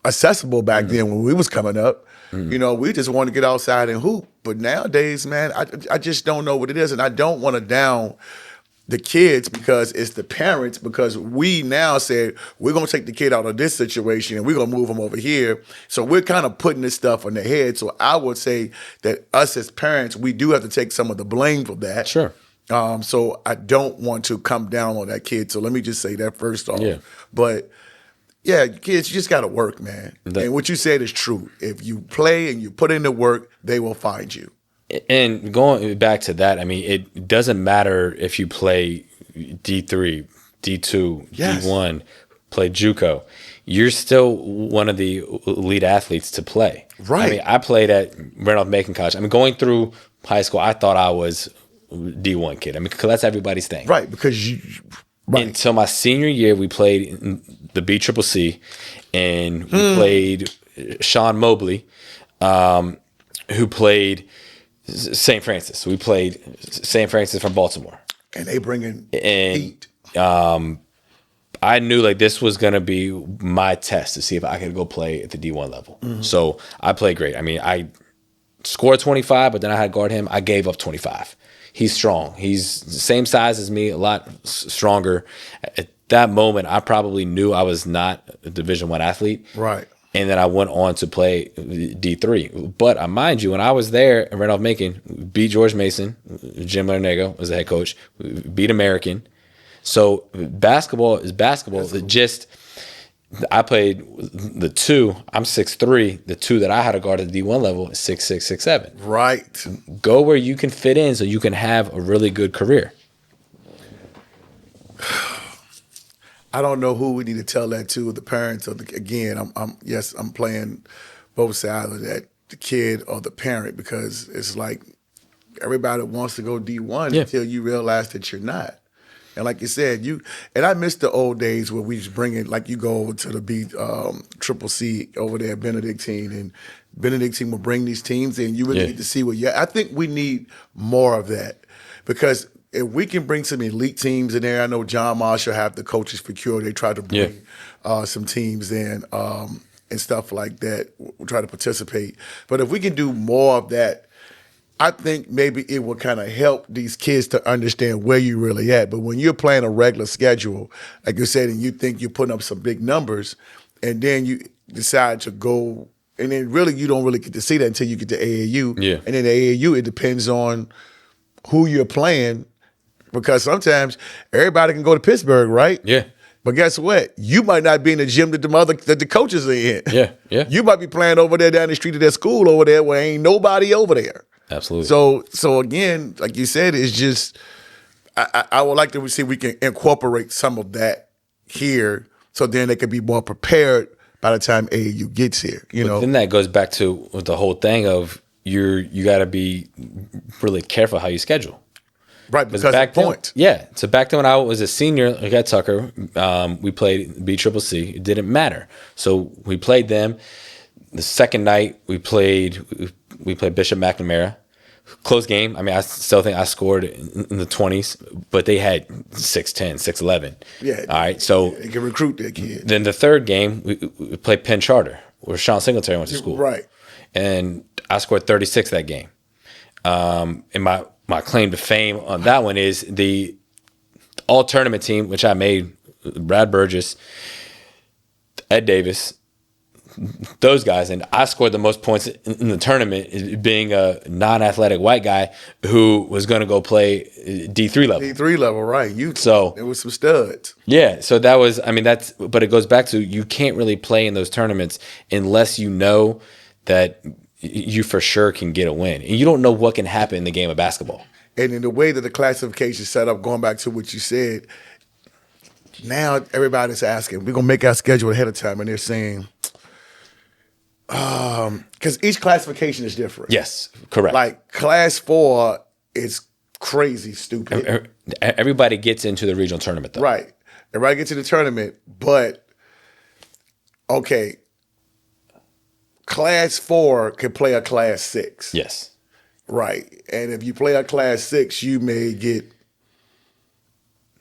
accessible back then when we was coming up. We just wanted to get outside and hoop. But nowadays, man, I just don't know what it is. And I don't want to down the kids because it's the parents, because we now said we're going to take the kid out of this situation and we're going to move them over here. So we're kind of putting this stuff on their head. So I would say that us as parents, we do have to take some of the blame for that. Sure. So I don't want to come down on that kid. So let me just say that first off. Yeah. But yeah, kids, you just got to work, man. And what you said is true. If you play and you put in the work, they will find you. And going back to that, I mean, it doesn't matter if you play D3, D2, D1, play JUCO. You're still one of the elite athletes to play. Right. I mean, I played at Randolph-Macon College. I mean, going through high school, I thought I was a D1 kid. I mean, because that's everybody's thing. Right, because you... Right. Until my senior year, we played in the BCCC, and we played Sean Mobley, who played St. Francis. We played St. Francis from Baltimore. And they bring in heat. I knew like this was going to be my test to see if I could go play at the D1 level. So I played great. I mean, I scored 25, but then I had to guard him. I gave up 25. He's strong. He's the same size as me, a lot stronger. At that moment, I probably knew I was not a Division I athlete. Right. And then I went on to play D3. But mind you, when I was there at Randolph-Macon, beat George Mason, Jim Larnego was the head coach, beat American. So basketball is basketball. I played the 2. I'm 6'3". The 2 that I had to guard at the D1 level is 6'6", 6'7". Right. Go where you can fit in so you can have a really good career. I don't know who we need to tell that to, the parents or I'm playing both sides of that, the kid or the parent, because it's like everybody wants to go D1 until you realize that you're not. And like you said, and I miss the old days where we just bring it, like you go over to the Triple C over there, Benedictine, and Benedictine will bring these teams in. You really get to see I think we need more of that, because if we can bring some elite teams in there, I know John Marshall have the coaches for Cure. They try to bring some teams in and stuff like that. We'll try to participate. But if we can do more of that, I think maybe it will kind of help these kids to understand where you're really at. But when you're playing a regular schedule, like you said, and you think you're putting up some big numbers, and then you decide to go, and then really you don't really get to see that until you get to AAU. Yeah. And then AAU, it depends on who you're playing, because sometimes everybody can go to Pittsburgh, right? Yeah. But guess what? You might not be in the gym that the coaches are in. Yeah, yeah. You might be playing over there down the street of their school over there where ain't nobody over there. Absolutely. So again, like you said, it's just I would like to see if we can incorporate some of that here, so then they could be more prepared by the time AAU gets here. But then that goes back to the whole thing of you got to be really careful how you schedule. Right, because back the point. So back then when I was a senior, like at Tucker, we played BCCC. It didn't matter. So we played them. The second night we played Bishop McNamara. Close game. I mean, I still think I scored in the 20s, but they had 6'10", 6'11". Yeah. All right. So they can recruit their kids. Then the third game we played Penn Charter, where Sean Singletary went to school. Right. And I scored 36 that game. And my claim to fame on that one is the all-tournament team, which I made, Brad Burgess, Ed Davis, those guys, and I scored the most points in the tournament, being a non-athletic white guy who was going to go play D3 level. D3 level, right. There was some studs. Yeah, so that was, but it goes back to, you can't really play in those tournaments unless you know that you for sure can get a win. And you don't know what can happen in the game of basketball. And in the way that the classification is set up, going back to what you said, now everybody's asking, we're going to make our schedule ahead of time, and they're saying, because each classification is different. Yes, correct. Like Class 4 is crazy stupid. Everybody gets into the regional tournament, though. Right. Everybody gets to the tournament, but, okay, Class 4 can play a Class 6. Yes. Right. And if you play a Class 6, you may get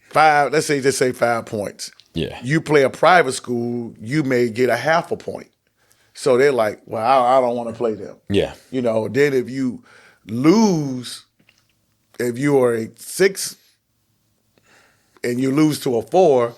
5, let's say, just say 5 points. Yeah. You play a private school, you may get a half a point. So they're like, well, I don't want to play them. Yeah. Then if you lose, if you are a 6 and you lose to a 4,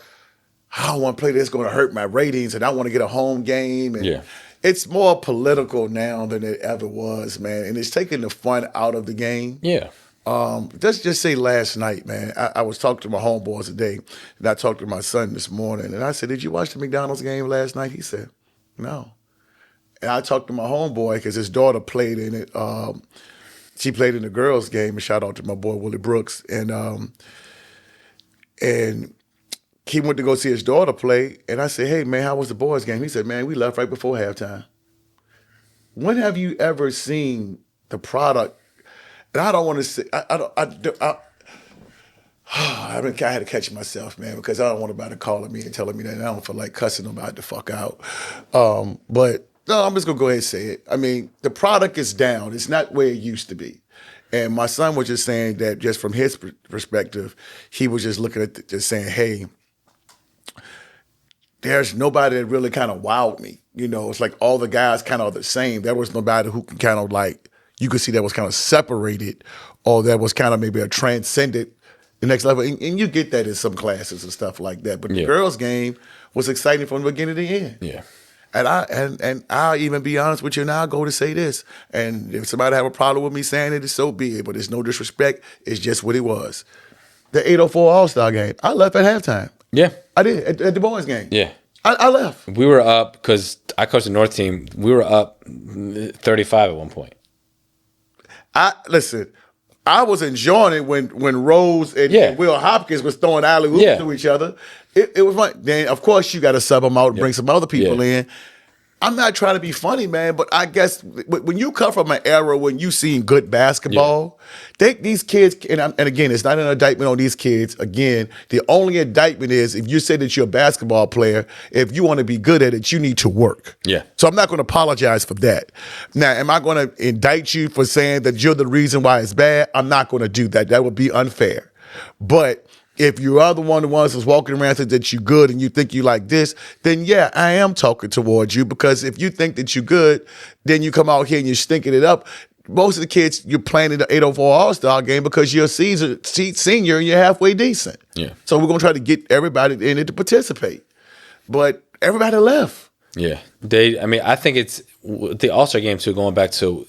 I don't want to play this. It's going to hurt my ratings, and I want to get a home game. And it's more political now than it ever was, man. And it's taking the fun out of the game. Yeah. Let's just say last night, man, I was talking to my homeboys today, and I talked to my son this morning, and I said, did you watch the McDonald's game last night? He said, no. And I talked to my homeboy because his daughter played in it. She played in the girls' game, and shout out to my boy Willie Brooks. And he went to go see his daughter play, and I said, hey, man, how was the boys' game? He said, man, we left right before halftime. When have you ever seen the product? And I don't want to say, I had to catch myself, man, because I don't want anybody calling me and telling me that. I don't feel like cussing nobody the fuck out. But no, I'm just going to go ahead and say it. I mean, the product is down. It's not where it used to be. And my son was just saying that just from his perspective, he was just looking at just saying, hey, there's nobody that really kind of wowed me. It's like all the guys kind of are the same. There was nobody who can kind of like, you could see that was kind of separated, or that was kind of maybe a transcended the next level. And you get that in some classes and stuff like that. But the girls' game was exciting from the beginning to the end. Yeah. And I'll even be honest with you, and I'll go to say this. And if somebody have a problem with me saying it, it's so be it. But it's no disrespect. It's just what it was. The 804 All-Star game. I left at halftime. Yeah. I did at the boys game. Yeah. I left. We were up because I coached the North team. We were up 35 at one point. Listen. I was enjoying it when Rose and Will Hopkins was throwing alley-oops to each other. It was fun. Then, of course, you got to sub them out and bring some other people in. I'm not trying to be funny, man, but I guess when you come from an era when you seen good basketball, these kids, and again, it's not an indictment on these kids. Again, the only indictment is if you say that you're a basketball player, if you want to be good at it, you need to work. Yeah. So I'm not going to apologize for that. Now, am I going to indict you for saying that you're the reason why it's bad? I'm not going to do that. That would be unfair. But if you are the ones that's walking around saying that you're good and you think you like this, then yeah, I am talking towards you, because if you think that you're good, then you come out here and you're stinking it up. Most of the kids, you're playing in the 804 All-Star game because you're a senior and you're halfway decent. Yeah. So we're going to try to get everybody in it to participate. But everybody left. Yeah. I think it's the All-Star game too, going back to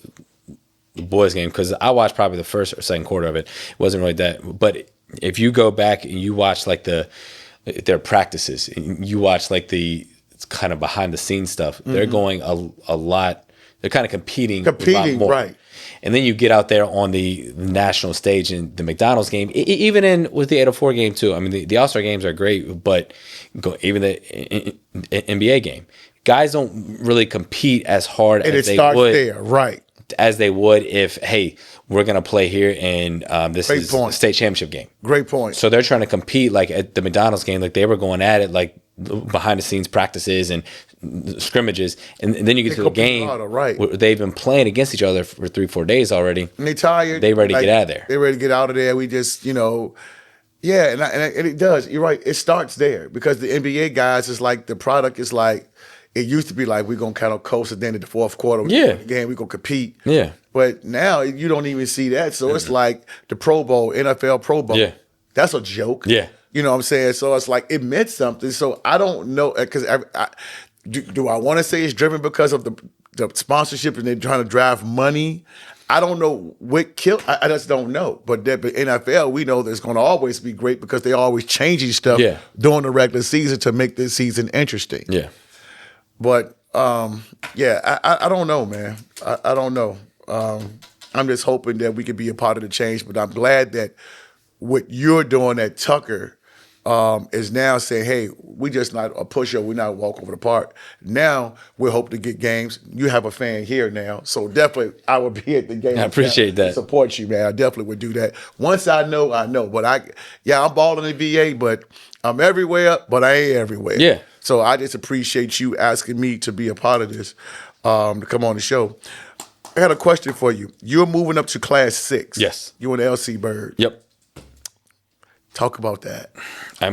the boys game, because I watched probably the first or second quarter of it. It wasn't really that, but if you go back and you watch like their practices, and you watch like the kind of behind the scenes stuff, they're going a lot. They're kind of competing a lot more. Right? And then you get out there on the national stage in the McDonald's game, even with the 804 game too. I mean, the All-Star games are great, but even the NBA game, guys don't really compete as hard as they would. There, right? As they would if, hey, we're going to play here and this is a state championship game. Great point. So they're trying to compete like at the McDonald's game, like they were going at it like behind the scenes practices and scrimmages. And then you get to the game where they've been playing against each other for 3-4 days already. And they tired. They ready to get out of there. They ready to get out of there. We just, and it does. You're right. It starts there because the NBA guys is like, the product is like, it used to be like we're going to kind of coast at the end of the fourth quarter. Again, we're going to compete. Yeah. But now you don't even see that. So it's like the Pro Bowl, NFL Pro Bowl. Yeah. That's a joke. Yeah. You know what I'm saying? So it's like it meant something. So I don't know. Because do I want to say it's driven because of the sponsorship and they're trying to drive money? I don't know what killed. I just don't know. But NFL, we know there's going to always be great because they're always changing stuff during the regular season to make this season interesting. Yeah. But, I don't know, man. I don't know. I'm just hoping that we could be a part of the change. But I'm glad that what you're doing at Tucker is now saying, hey, we just not a pusher. We're not a walk over the park. Now we hope to get games. You have a fan here now. So definitely I will be at the game. I appreciate that. Support you, man. I definitely would do that. Once I know, I know. But I'm balling in the VA, but I'm everywhere, but I ain't everywhere. Yeah. So I just appreciate you asking me to be a part of this, to come on the show. I got a question for you. You're moving up to Class 6. Yes. You and LC Bird. Yep. Talk about that. You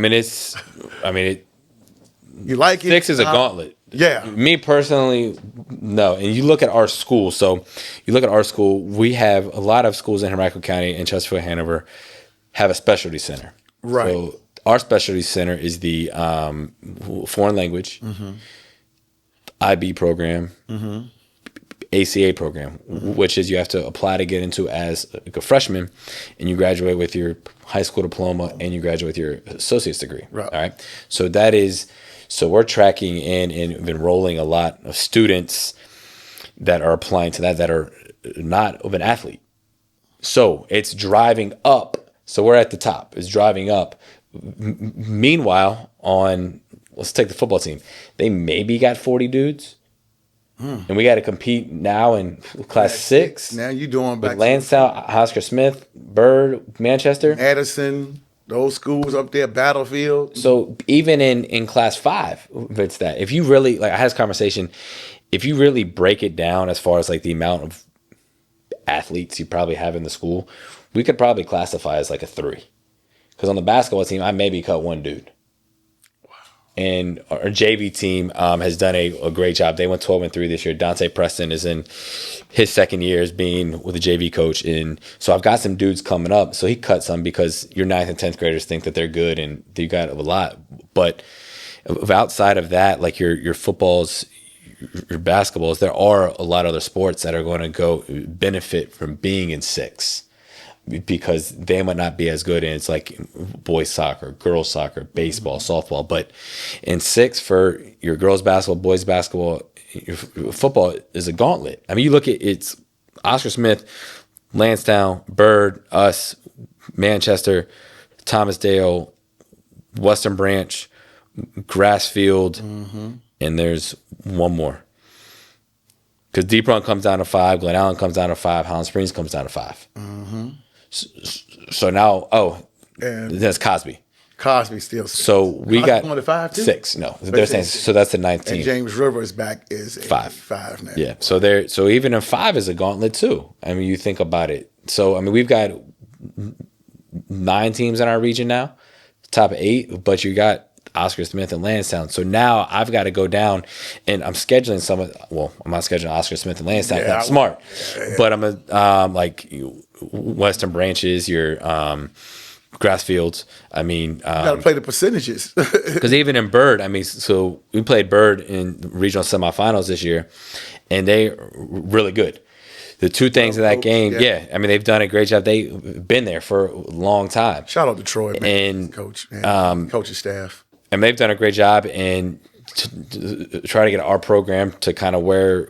like it? 6 is a gauntlet. Yeah. Me personally, no. And you look at our school. So you look at our school, we have a lot of schools in Henrico County and Chesterfield, Hanover have a specialty center. Right. So our specialty center is the foreign language, IB program, ACA program, which is you have to apply to get into as a freshman, and you graduate with your high school diploma and you graduate with your associate's degree. Right. All right. So we're tracking in and enrolling a lot of students that are applying to that are not of an athlete. So it's driving up. So we're at the top. It's driving up. Meanwhile, let's take the football team. They maybe got 40 dudes. And we got to compete now in Class 6. Now you doing back with Lansdale, Oscar Smith, Bird, Manchester. Addison, those schools up there, Battlefield. So even in Class 5, if it's that. If you really, I had this conversation, if you really break it down as far as the amount of athletes you probably have in the school, we could probably classify as a 3. Because on the basketball team, I maybe cut one dude. And our JV team has done a great job. They went 12-3 this year. Dante Preston is in his second year as being with a JV coach. And so I've got some dudes coming up. So he cut some because your 9th and 10th graders think that they're good and you got a lot. But outside of that, your footballs, your basketballs, there are a lot of other sports that are going to go benefit from being in 6. because they might not be as good in it's like boys soccer, girls soccer, baseball, softball. But in 6 for your girls basketball, boys basketball, your football is a gauntlet. I mean, you look at it's Oscar Smith, Lansdowne, Byrd, us, Manchester, Thomasdale, Western Branch, Grassfield, and there's one more. Because Deep Run comes down to 5, Glen Allen comes down to 5, Holland Springs comes down to 5. So now, And that's Cosby. Cosby still 6. So we got going to 5 too? 6. No, they're saying so. That's the 19th. And James Rivers back is 5 now. Yeah. So even in 5 is a gauntlet too. I mean, you think about it. So I mean, we've got 9 teams in our region now, top 8, but you got Oscar Smith and Lansdowne. So now I've got to go down and I'm scheduling I'm not scheduling Oscar Smith and Lansdowne. Yeah, That's smart. But I'm like Western Branches, your Grassfields. I mean, You got to play the percentages. because even in Byrd, I mean, so we played Byrd in regional semifinals this year, and they're really good. The 2 things in that game, I mean, they've done a great job. They've been there for a long time. Shout out to Troy, man. And Coach, man. Coaching staff. And they've done a great job in to try to get our program to kind of where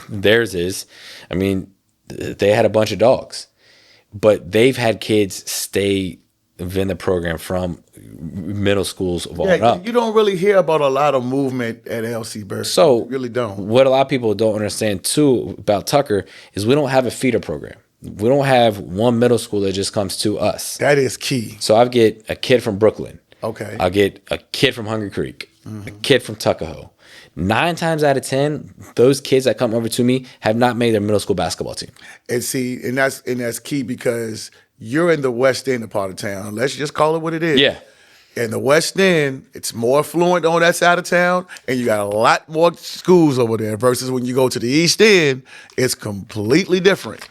theirs is. I mean, they had a bunch of dogs, but they've had kids stay in the program from middle schools on up. You don't really hear about a lot of movement at LC Byrd. So you really don't. What a lot of people don't understand too about Tucker is we don't have a feeder program. We don't have one middle school that just comes to us. That is key. So I get a kid from Brooklyn. Okay. I'll get a kid from Hungry Creek, a kid from Tuckahoe. 9 times out of 10, those kids that come over to me have not made their middle school basketball team. And see, and that's key because you're in the West End part of town. Let's just call it what it is. Yeah. In the West End, it's more affluent on that side of town, and you got a lot more schools over there versus when you go to the East End, it's completely different.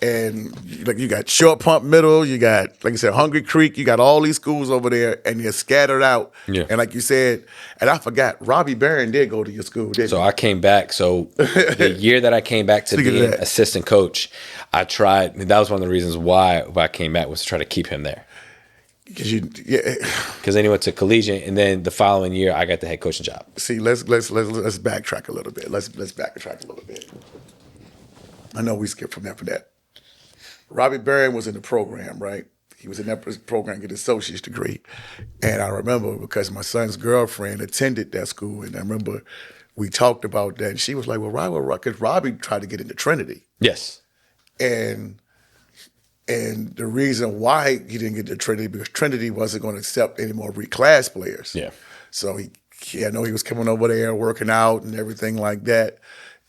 And like you got Short Pump Middle, you got, like you said, Hungry Creek, you got all these schools over there, and they're scattered out. Yeah. And like you said, and I forgot, Robbie Barron did go to your school, didn't So he? I came back. So the year that I came back to being assistant coach, I tried. That was one of the reasons why I came back was to try to keep him there. Because then he went to collegiate, and then the following year I got the head coaching job. See, let's backtrack a little bit. Let's backtrack a little bit. I know we skipped from that for that. Robbie Barron was in the program, right? He was in that program, get his associate's degree. And I remember because my son's girlfriend attended that school, and I remember we talked about that, and she was like, well, Robbie tried to get into Trinity. Yes. And the reason why he didn't get to Trinity, because Trinity wasn't going to accept any more reclass players. Yeah. So I know he was coming over there, working out and everything like that.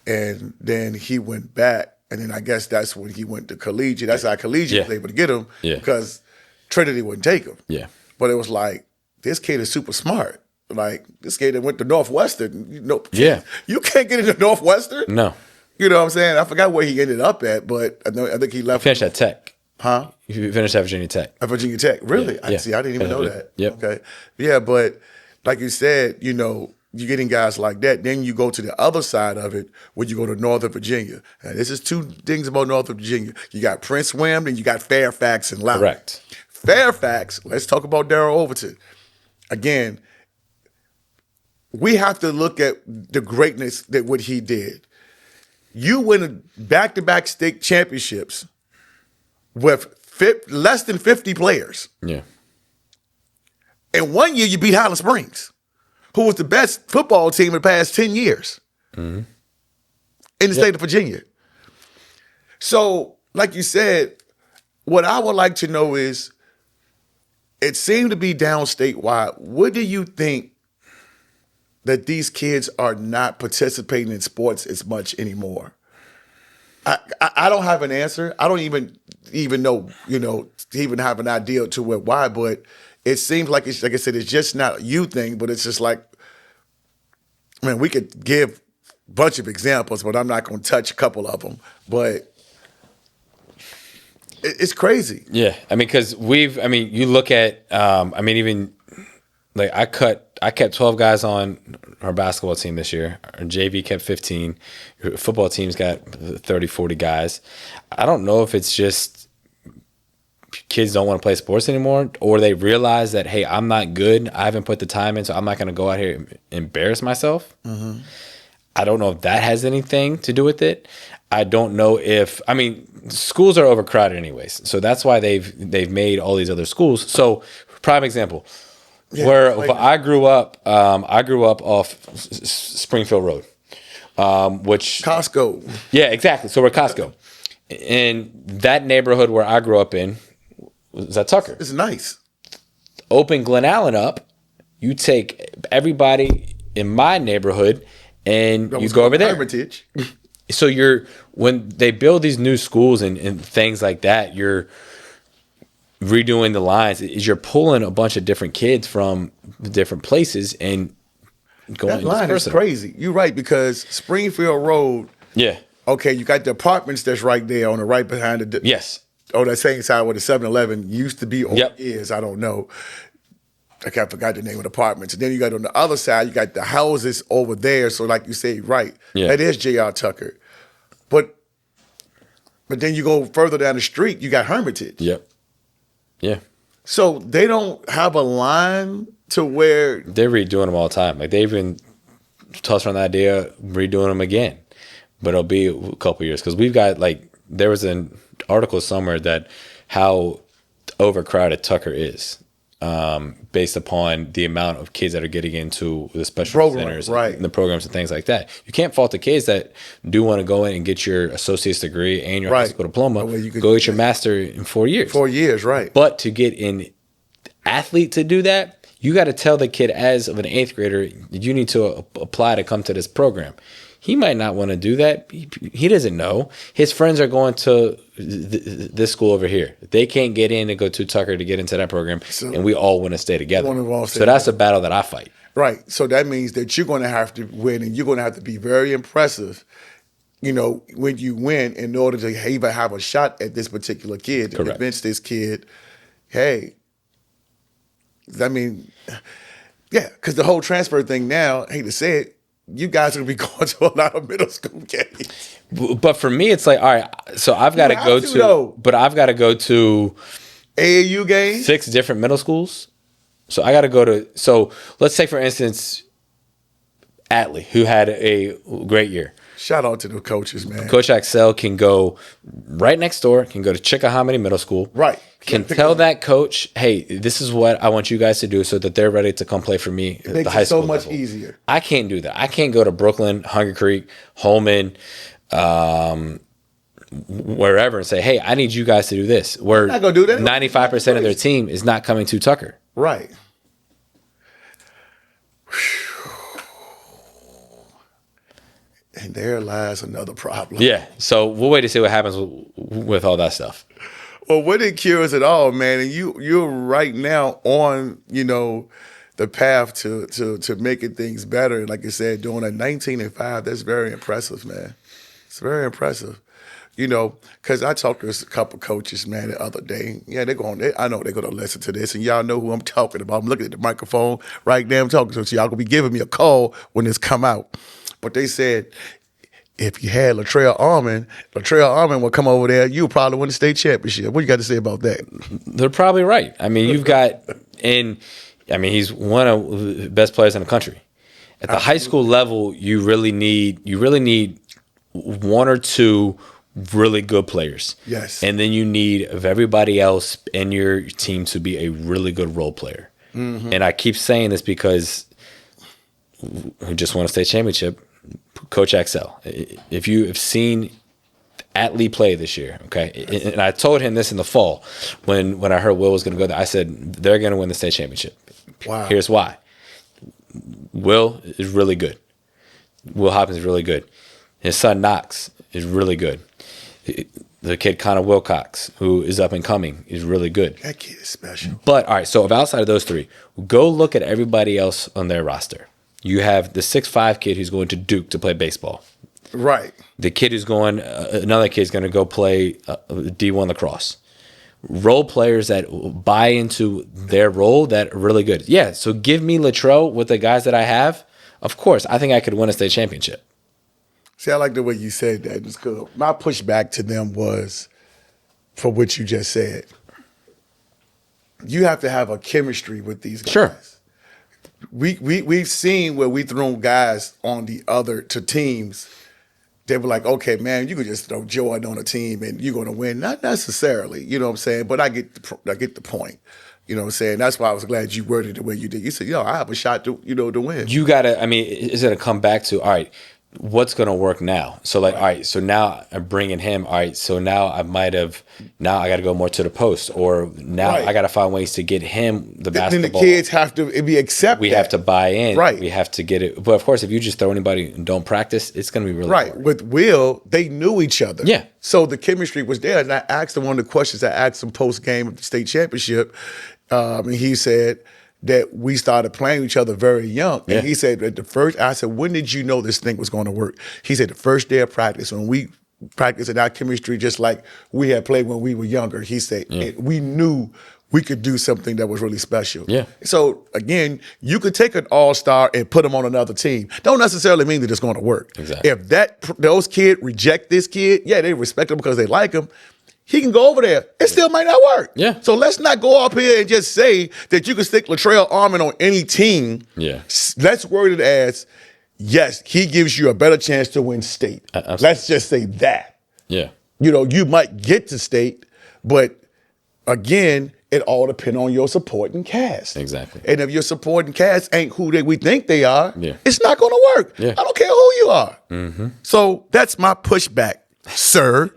And then he went back. And then I guess that's when he went to collegiate. That's how collegiate was able to get him because Trinity wouldn't take him. Yeah. But it was like, this kid is super smart. Like, this kid that went to Northwestern, you can't get into Northwestern. No. You know what I'm saying? I forgot where he ended up at, but I think he left. Finished at Tech. Huh? You finished at Virginia Tech. At Virginia Tech. Really? Yeah. I didn't even know that. Yep. Okay. Yeah, but like you said, you're getting guys like that. Then you go to the other side of it when you go to Northern Virginia. And this is 2 things about Northern Virginia. You got Prince William and you got Fairfax and Loudoun. Correct. Fairfax, let's talk about Darrell Overton. Again, we have to look at the greatness that what he did. You win back-to-back state championships with less than 50 players. Yeah. And 1 year you beat Highland Springs, who was the best football team in the past 10 years in the state of Virginia. So, like you said, what I would like to know is, it seemed to be down-statewide. What do you think that these kids are not participating in sports as much anymore? I don't have an answer. I don't even know, even have an idea to why, but it seems like it's, like I said, it's just not a you thing, but it's just like, man, we could give a bunch of examples, but I'm not going to touch a couple of them. But it's crazy. Yeah. I mean, because you look at, even like I kept 12 guys on our basketball team this year. Our JV kept 15. Your football team's got 30, 40 guys. I don't know if it's just kids don't want to play sports anymore, or they realize that, hey, I'm not good. I haven't put the time in, so I'm not going to go out here and embarrass myself. Mm-hmm. I don't know if that has anything to do with it. I don't know if, I mean, schools are overcrowded anyways. So that's why they've made all these other schools. So prime example, where I grew up off Springfield Road, which Costco. Yeah, exactly. So we're Costco. And that neighborhood where I grew up in was at Tucker. It's nice. Open Glen Allen up, you take everybody in my neighborhood and you go over there. Hermitage. So when they build these new schools and things like that, you're redoing the lines. You're pulling a bunch of different kids from different places and going. That line is crazy. You're right, because Springfield Road. Yeah. Okay, you got the apartments that's right there on the right behind the. Yes. On that same side where the 7-Eleven used to be or Yep. is, I don't know. I forgot the name of the apartments. And then you got on the other side, you got the houses over there. So like you say, right, that is J.R. Tucker. But then you go further down the street, you got Hermitage. Yep. Yeah. So they don't have a line to where they're redoing them all the time. Like they even tossed around the idea of redoing them again, but it'll be a couple years because we've got there was an article somewhere that how overcrowded Tucker is. Based upon the amount of kids that are getting into the special centers, right, and the programs and things like that. You can't fault the kids that do want to go in and get your associate's degree and your high school diploma. Go get your master in 4 years. 4 years, right. But to get an athlete to do that, you got to tell the kid as of an 8th grader, you need to apply to come to this program. He might not want to do that. He doesn't know. His friends are going to this school over here. They can't get in and go to Tucker to get into that program, and we all want to stay together. So that's a battle that I fight. Right. So that means that you're going to have to win, and you're going to have to be very impressive, when you win in order to even have a shot at this particular kid, to convince this kid, hey, I mean, yeah, because the whole transfer thing now, I hate to say it, you guys are going to be going to a lot of middle school games. But for me, it's like, all right, so I've got to go to AAU games? 6 different middle schools. So I got to go to, so let's take, for instance, Atlee, who had a great year. Shout out to the coaches, man. Coach Axel can go right next door, can go to Chickahominy Middle School. Right. Can tell that coach, hey, this is what I want you guys to do so that they're ready to come play for me at the high school level. It makes it so much easier. I can't do that. I can't go to Brooklyn, Hungry Creek, Holman, wherever and say, hey, I need you guys to do this. Where not gonna do that. 95% of their team is not coming to Tucker. Right. And there lies another problem. Yeah. So we'll wait to see what happens with all that stuff. Well, what it cures it all, man. And you're right now on, the path to making things better. Like I said, doing a 19-5, that's very impressive, man. It's very impressive. Because I talked to a couple coaches, man, the other day. Yeah, I know they're going to listen to this, and y'all know who I'm talking about. I'm looking at the microphone right now. I'm talking to, so y'all going to be giving me a call when this come out. But they said, if you had Latrell Armand would come over there, you would probably win the state championship. What you got to say about that? They're probably right. I mean, he's one of the best players in the country. At the high school level, you really need 1 or 2 really good players. Yes. And then you need of everybody else in your team to be a really good role player. Mm-hmm. And I keep saying this because who just won a state championship, Coach Axel. If you have seen Atlee play this year, okay, and I told him this in the fall when I heard Will was going to go there, I said, they're going to win the state championship. Wow. Here's why. Will is really good. Will Hopkins is really good. His son Knox is really good. The kid Connor Wilcox, who is up and coming, is really good. That kid is special. But, all right, so if outside of those 3, go look at everybody else on their roster. You have the 6'5" kid who's going to Duke to play baseball. Right. The kid who's going, another kid's going to go play D1 lacrosse. Role players that buy into their role that are really good. Yeah, so give me Latrell with the guys that I have. Of course, I think I could win a state championship. See, I like the way you said that. It's cool. My pushback to them was for what you just said. you have to have a chemistry with these guys. Sure. We've seen where we thrown guys on to teams. They were like, okay, man, you could just throw Jordan on a team and you're going to win. Not necessarily, you know what I'm saying? But I get the point. You know what I'm saying? That's why I was glad you worded it the way you did. You said, I have a shot to win. You got to, it's going to come back to, all right, what's going to work now? So all right, so now I'm bringing him. All right, so now I got to go more to the post, or now I got to find ways to get him the basketball. Then the kids have to be accepted. We have to buy in. Right. We have to get it. But of course, if you just throw anybody and don't practice, it's going to be really hard. With Will, they knew each other. Yeah. So the chemistry was there. And I asked him one of the questions I asked him post-game of the state championship, and he said that we started playing each other very young. And he said that I said, when did you know this thing was going to work? He said the first day of practice, when we practiced in our chemistry just like we had played when we were younger, he said, we knew we could do something that was really special. Yeah. So, again, you could take an all-star and put him on another team. Don't necessarily mean that it's going to work. Exactly. If those kids reject this kid, they respect him because they like him, he can go over there. It still might not work. Yeah. So let's not go up here and just say that you can stick Latrell Armand on any team. Yeah. Let's word it as, yes, he gives you a better chance to win state. Let's just say that. Yeah. You might get to state, but again, it all depends on your supporting cast. Exactly. And if your supporting cast ain't who we think they are, it's not going to work. Yeah. I don't care who you are. Mm-hmm. So that's my pushback, sir.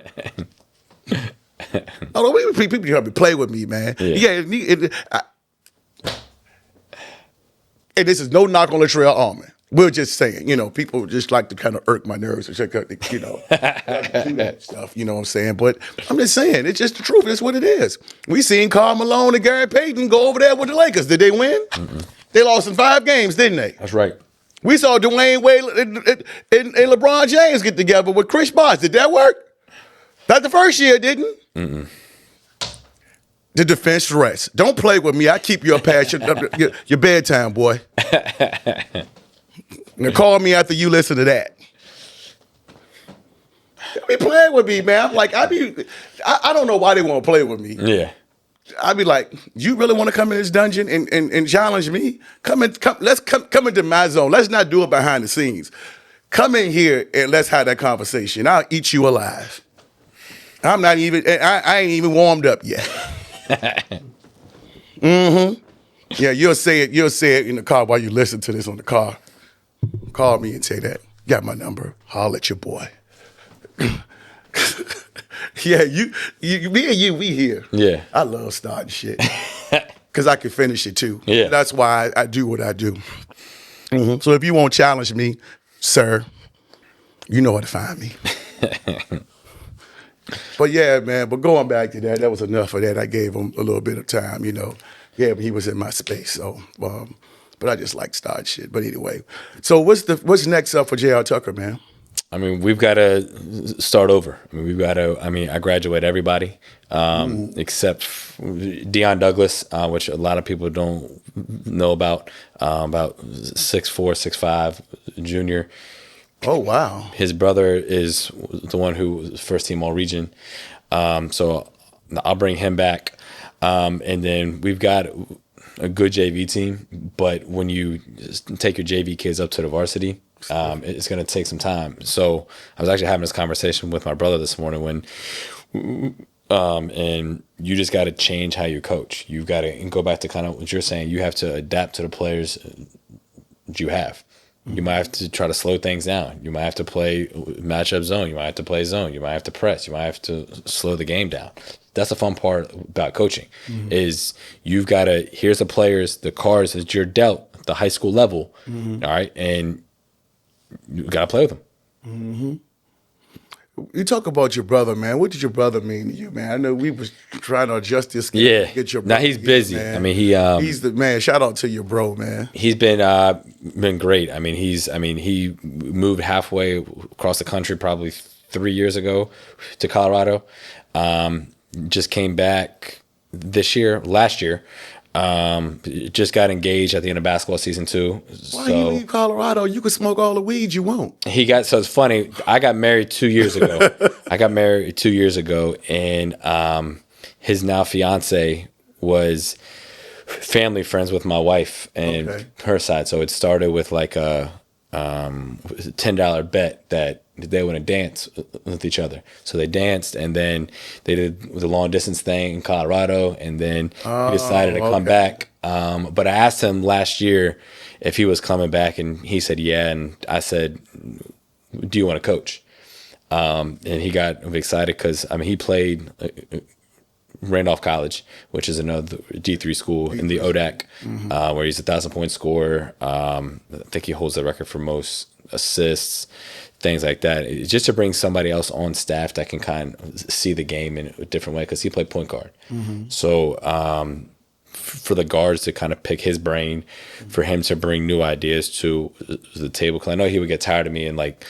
People try to play with me, man. And this is no knock on Latrell Armand. We're just saying, people just like to kind of irk my nerves and like to do that stuff, you know what I'm saying? But I'm just saying, it's just the truth. That's what it is. We seen Karl Malone and Gary Payton go over there with the Lakers. Did they win? Mm-mm. They lost in 5 games, didn't they? That's right. We saw Dwayne Wade and LeBron James get together with Chris Bosh. Did that work? Not the first year, didn't? Mm-mm. The defense rests. Don't play with me. I keep you up past your bedtime, boy. Now call me after you listen to that. They be playing with me, man. I don't know why they want to play with me. Yeah. I'd be like, you really want to come in this dungeon and challenge me? Let's come into my zone. Let's not do it behind the scenes. Come in here and let's have that conversation. I'll eat you alive. I ain't even warmed up yet. Mm-hmm. Yeah, you'll say it in the car while you listen to this on the car. Call me and say that. Got my number. Holler at your boy. Yeah, me and you, we here. Yeah. I love starting shit. Because I can finish it too. Yeah. That's why I do what I do. Mm-hmm. So if you won't challenge me, sir, you know where to find me. But yeah, man, but going back to that was enough of that. I gave him a little bit of time, Yeah, but he was in my space, so but I just like starting shit. But anyway, so what's next up for J.R. Tucker, man? We've got to start over. I graduate everybody except Deion Douglas, which a lot of people don't know about 6'4", 6'5", junior. Oh, wow. His brother is the one who was first team All-Region. So I'll bring him back. And then we've got a good JV team, but when you take your JV kids up to the varsity, it's going to take some time. So I was actually having this conversation with my brother this morning and you just got to change how you coach. You've got to go back to kind of what you're saying. You have to adapt to the players that you have. You might have to try to slow things down. You might have to play matchup zone. You might have to play zone. You might have to press. You might have to slow the game down. That's the fun part about coaching is you've got to, here's the players, the cards that you're dealt at the high school level, all right, and you got to play with them. Mm-hmm. You talk about your brother, man. What did your brother mean to you, man? I know we was trying to adjust this. Yeah. To get your brother. Now he's busy. Man. He's the man. Shout out to your bro, man. He's been great. He moved halfway across the country probably 3 years ago to Colorado. Just came back last year. Just got engaged at the end of basketball season 2. Why you leave Colorado? You can smoke all the weed you want. So it's funny. I got married 2 years ago. And his now fiance was family friends with my wife and her side. So it started with like a $10 bet that they want to dance with each other. So they danced, and then they did the long distance thing in Colorado, and then he decided to come back. But I asked him last year if he was coming back, and he said yeah. And I said, do you want to coach? And he got excited because he played Randolph College, which is another D3 school in the ODAC, where he's a 1,000-point scorer. I think he holds the record for most assists, things like that. It's just to bring somebody else on staff that can kind of see the game in a different way, because he played point guard. So for the guards to kind of pick his brain, for him to bring new ideas to the table, because I know he would get tired of me and like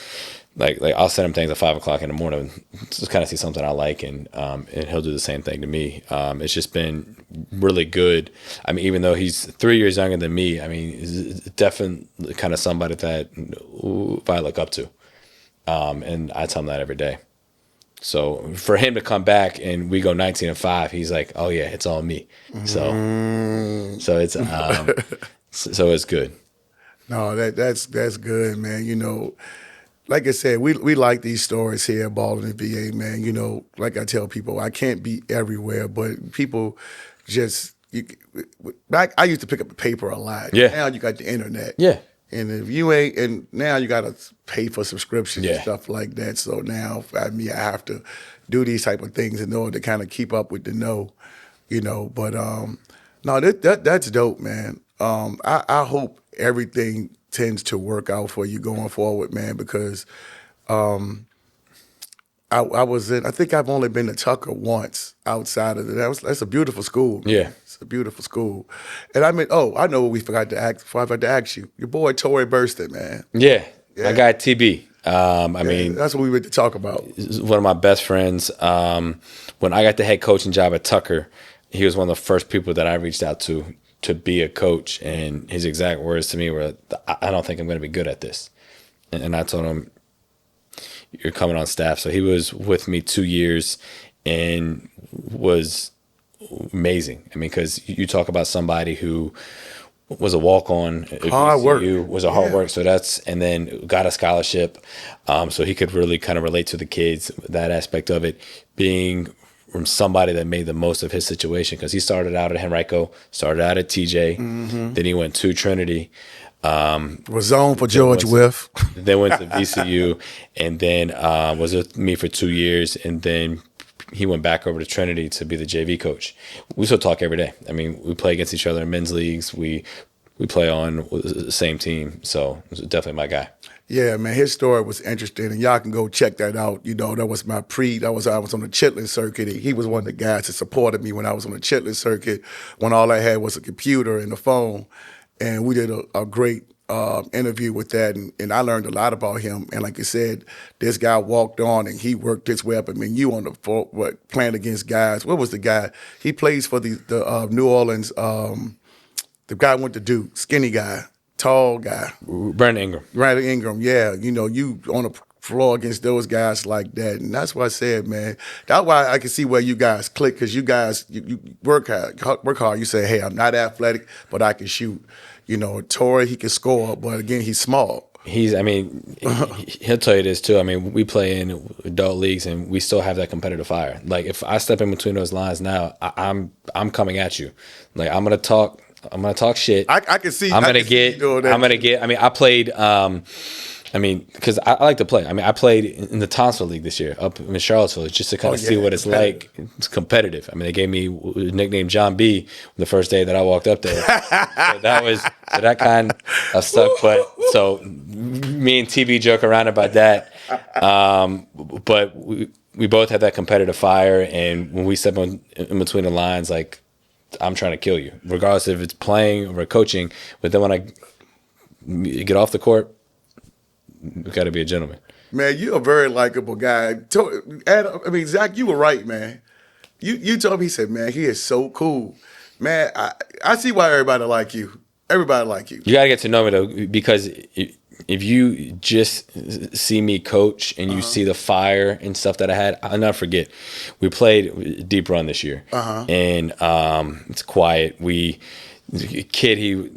I'll send him things at 5 o'clock in the morning, just kind of see something I like, and he'll do the same thing to me. It's just been really good. Even though he's 3 years younger than me, he's definitely kind of somebody that I look up to, and I tell him that every day. So for him to come back and we go 19-5, he's like, oh yeah, it's all me. So it's so it's good. No, that's good, man. Like I said, we like these stories here at Ballin and VA, man. Like I tell people, I can't be everywhere, but people just I used to pick up a paper a lot. Yeah. Now you got the internet. Yeah. And if you ain't, and now you got to pay for subscriptions and stuff like that. So now, I have to do these type of things in order to kind of keep up with the know. But no, that's dope, man. I hope everything tends to work out for you going forward, man, because I think I've only been to Tucker once outside of that. That's a beautiful school. Man. Yeah. It's a beautiful school. And I know what we forgot to ask you. Your boy Torrey Burston, man. Yeah. My guy TB. That's what we were to talk about. He's one of my best friends. When I got the head coaching job at Tucker, he was one of the first people that I reached out to be a coach, and his exact words to me were, I don't think I'm going to be good at this. And I told him, you're coming on staff. So he was with me 2 years and was amazing. Because you talk about somebody who was a walk-on at hard work. Was a hard work. So and then got a scholarship. So he could really kind of relate to the kids, that aspect of it, being from somebody that made the most of his situation, because he started out at Henrico, started out at TJ, then he went to Trinity. Was zoned for George Whiff. Then went to VCU, and then was with me for 2 years, and then he went back over to Trinity to be the JV coach. We still talk every day. We play against each other in men's leagues. We play on the same team, so he's definitely my guy. Yeah, man, his story was interesting, and y'all can go check that out. That was I was on the Chitlin circuit. He was one of the guys that supported me when I was on the Chitlin circuit, when all I had was a computer and a phone, and we did a great interview with that, and I learned a lot about him. And like I said, this guy walked on and he worked his way up. You on the floor, playing against guys. What was the guy? He plays for the New Orleans. The guy went to Duke, skinny guy. Tall guy. Brandon Ingram, yeah. You on the floor against those guys like that. And that's why I said, man, that's why I can see where you guys click, because you guys, you work hard. You say, hey, I'm not athletic, but I can shoot. Torrey, he can score, but again, he's small. He'll tell you this too. We play in adult leagues and we still have that competitive fire. Like, if I step in between those lines now, I'm coming at you. Like, I'm gonna talk shit. I can see. I played. Because I like to play. I played in the Townsville League this year up in Charlottesville, just to kind of see what it's like. It's competitive. They gave me a nickname John B the first day that I walked up there. So that kind of stuck. But so me and TV joke around about that. But we both have that competitive fire, and when we step in between the lines, like, I'm trying to kill you, regardless if it's playing or coaching. But then when I get off the court, you got to be a gentleman. Man, you're a very likable guy. Zach, you were right, man. You told me, he said, man, he is so cool. Man, I see why everybody like you. Everybody like you. You got to get to know me, though, because if you just see me coach and you see the fire and stuff that I had, I'll never forget. We played deep run this year, and it's quiet. Kid, he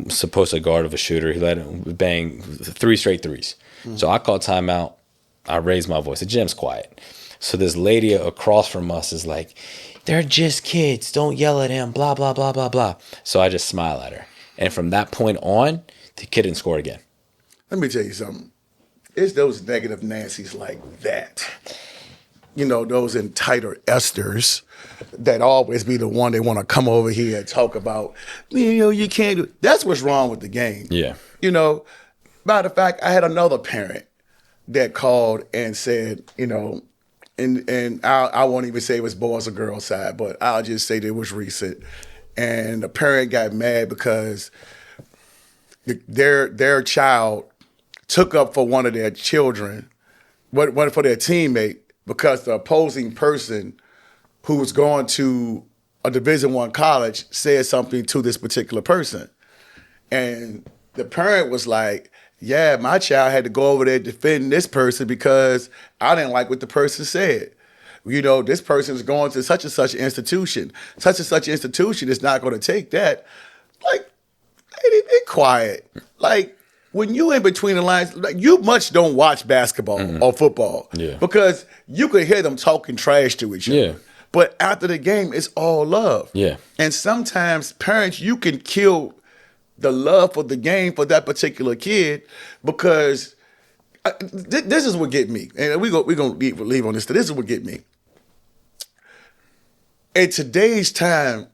supposed to guard of a shooter. He let him bang 3 straight threes. So I called timeout. I raised my voice. The gym's quiet. So this lady across from us is like, "They're just kids. Don't yell at him, blah, blah, blah, blah, blah." So I just smile at her. And from that point on, the kid didn't score again. Let me tell you something. It's those negative Nancy's like that. You know, those entitled Esthers that always be the one they want to come over here and talk about, you know, you can't do. That's what's wrong with the game. Yeah. You know, matter of fact, I had another parent that called and said, you know, and I won't even say it was boys or girls side, but I'll just say that it was recent. And the parent got mad because their child took up for one of their children, one for their teammate, because the opposing person who was going to a Division I college said something to this particular person. And the parent was like, yeah, my child had to go over there defend this person because I didn't like what the person said. You know, this person is going to such and such institution. Such and such institution is not going to take that. Like, be quiet. Like, when you in between the lines, like, you much don't watch basketball or football because you could hear them talking trash to each other. Yeah. But after the game, it's all love. Yeah. And sometimes parents, you can kill the love for the game for that particular kid because this is what get me. And we're going to leave on this. This is what get me. In today's time,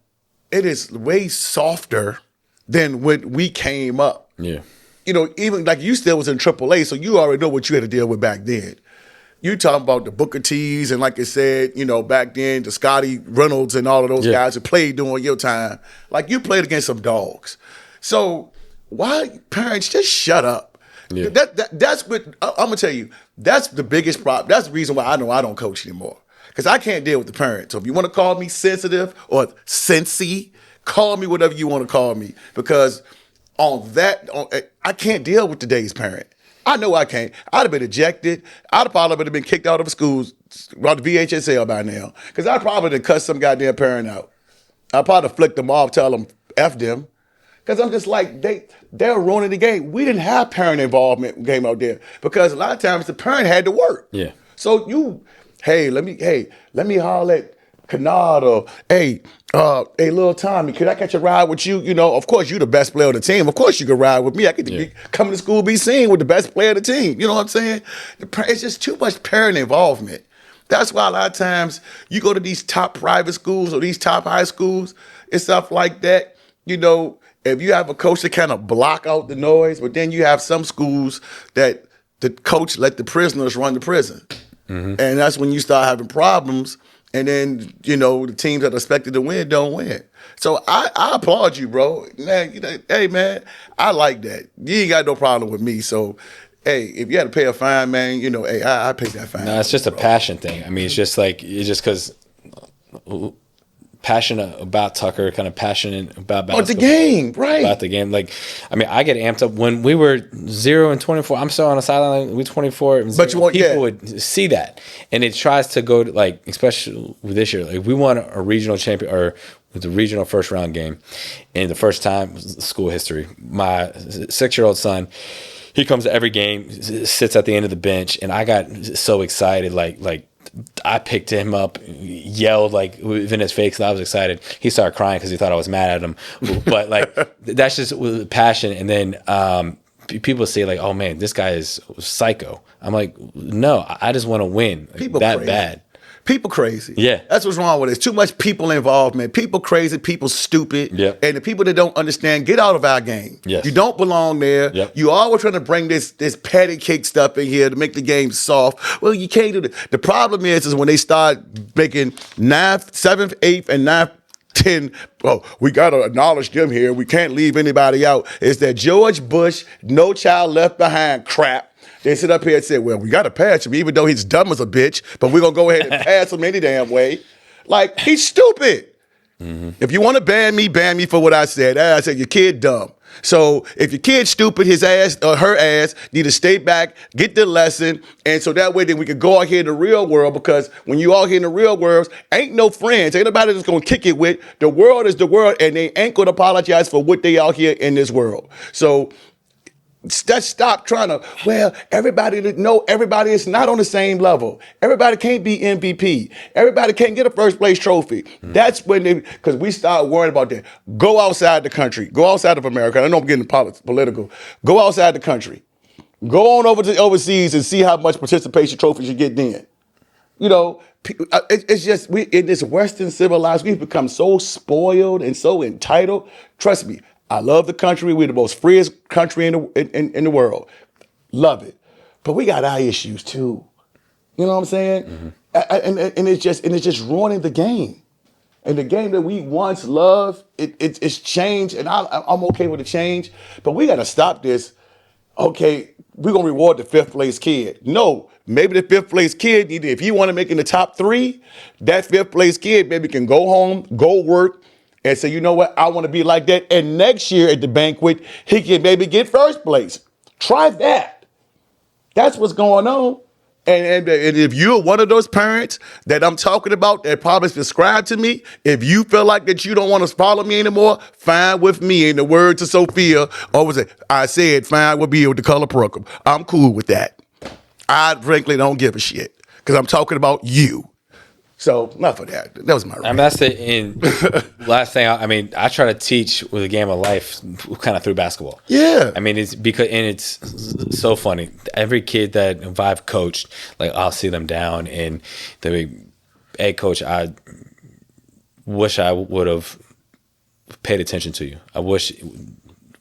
it is way softer than when we came up. Yeah. You know, even like you still was in AAA, so you already know what you had to deal with back then. You talking about the Booker T's and like I said, you know, back then, the Scotty Reynolds and all of those guys who played during your time. Like, you played against some dogs. So why, parents, just shut up. Yeah. That's what, I'm going to tell you, that's the biggest problem. That's the reason why I know I don't coach anymore. Because I can't deal with the parents. So if you want to call me sensitive or sensey, call me whatever you want to call me. Because I can't deal with today's parent. I know I can't. I'd have been ejected. I'd have probably been kicked out of schools, around the VHSL by now. Because I'd probably have cussed some goddamn parent out. I'd probably flick them off, tell them, F them. Because I'm just like, they're ruining the game. We didn't have parent involvement game out there. Because a lot of times the parent had to work. Yeah. So let me holler at Kennard or, hey, little Tommy, could I catch a ride with you? You know, of course, you're the best player of the team. Of course, you can ride with me. I could come to school, be seen with the best player of the team. You know what I'm saying? It's just too much parent involvement. That's why a lot of times you go to these top private schools or these top high schools and stuff like that, you know, if you have a coach that kind of block out the noise, but then you have some schools that the coach let the prisoners run the prison. Mm-hmm. And that's when you start having problems. And then, you know, the teams that are expected to win don't win. So I applaud you, bro. Man, hey, man, I like that. You ain't got no problem with me. So, hey, if you had to pay a fine, man, you know, hey, I pay that fine. No, it's just a passion thing. I mean, it's just because passionate about Tucker, kind of passionate about basketball. Oh, the game, right. About the game. Like, I mean, I get amped up when we were 0-24. I'm still on the sideline. We 24. But people would see that. And it tries to go to, like, especially with this year, like, we won a regional champion or the regional first round game. And the first time school history, my 6-year-old son, he comes to every game, sits at the end of the bench, and I got so excited, like I picked him up, yelled like in his face, and I was excited. He started crying because he thought I was mad at him. But like that's just with passion. And then people say like, "Oh man, this guy is psycho." I'm like, no, I just want to win. People that crazy. Bad. People crazy. Yeah. That's what's wrong with it. It's too much people involvement. People crazy, people stupid. Yep. And the people that don't understand, get out of our game. Yes. You don't belong there. Yep. You always trying to bring this patty cake stuff in here to make the game soft. Well, you can't do that. The problem is when they start making 9th, 7th, 8th, and 9th, 10, oh, we got to acknowledge them here. We can't leave anybody out. It's that George Bush, no child left behind crap. They sit up here and say, well, we got to pass him, even though he's dumb as a bitch, but we're going to go ahead and pass him any damn way. Like, he's stupid. Mm-hmm. If you want to ban me for what I said. I said, your kid dumb. So if your kid's stupid, his ass or her ass need to stay back, get the lesson, and so that way then we can go out here in the real world, because when you out here in the real world, ain't no friends, ain't nobody that's gonna kick it with. The world is the world, and they ain't gonna apologize for what they out here in this world. So let's stop trying to, everybody is not on the same level. Everybody can't be MVP. Everybody can't get a first place trophy. That's when because we start worrying about that. Go outside the country. Go outside of America. I know I'm getting political. Go outside the country. Go on over to overseas and see how much participation trophies you get then. You know, it's just, we in this Western civilized, we've become so spoiled and so entitled. Trust me, I love the country. We're the most freest country in the world. Love it. But we got our issues too. You know what I'm saying? And it's just ruining the game. And the game that we once loved, it's changed, and I'm okay with the change. But we got to stop this. Okay, we're going to reward the fifth place kid. No, maybe the fifth place kid, if you want to make in the top 3, that fifth place kid maybe can go home, go work, and say, you know what, I want to be like that. And next year at the banquet, he can maybe get first place. Try that. That's what's going on. And if you're one of those parents that I'm talking about that probably subscribe to me, if you feel like that you don't want to follow me anymore, fine with me. In the words of Sophia, I said fine with me with the color purple. I'm cool with that. I frankly don't give a shit because I'm talking about you. So enough of that. That was my rant. I mean, that's it. And last thing, I try to teach with a game of life kind of through basketball. Yeah. I mean, it's so funny. Every kid that I've coached, like I'll see them down and they'll be, hey, coach, I wish I would have paid attention to you. I wish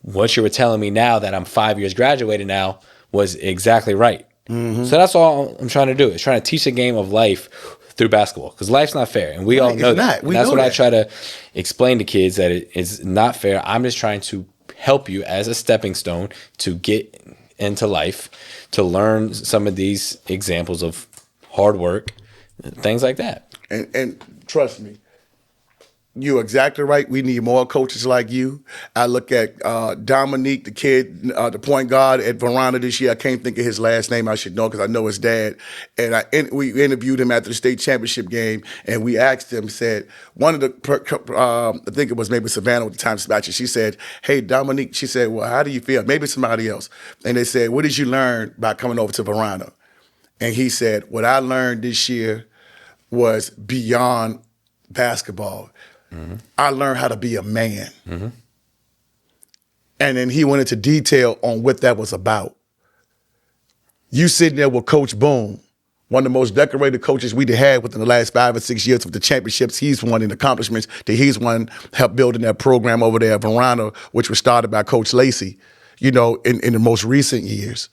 what you were telling me now that I'm 5 years graduated now was exactly right. So that's all I'm trying to do, is trying to teach a game of life through basketball, because life's not fair, and we all know that. And that's what I try to explain to kids, that it is not fair. I'm just trying to help you as a stepping stone to get into life, to learn some of these examples of hard work, things like that. And trust me, you're exactly right. We need more coaches like you. I look at Dominique, the kid, the point guard at Verona this year. I can't think of his last name. I should know because I know his dad. And we interviewed him after the state championship game, and we asked him, said, one of the, I think it was maybe Savannah at the time, Dispatcher, she said, hey, Dominique, she said, well, how do you feel? Maybe somebody else. And they said, what did you learn by coming over to Verona? And he said, what I learned this year was beyond basketball. I learned how to be a man. And then he went into detail on what that was about. You sitting there with Coach Boone, one of the most decorated coaches we'd had within the last 5 or 6 years with the championships he's won and accomplishments that he's won, helped building that program over there at Verona, which was started by Coach Lacey, in the most recent years.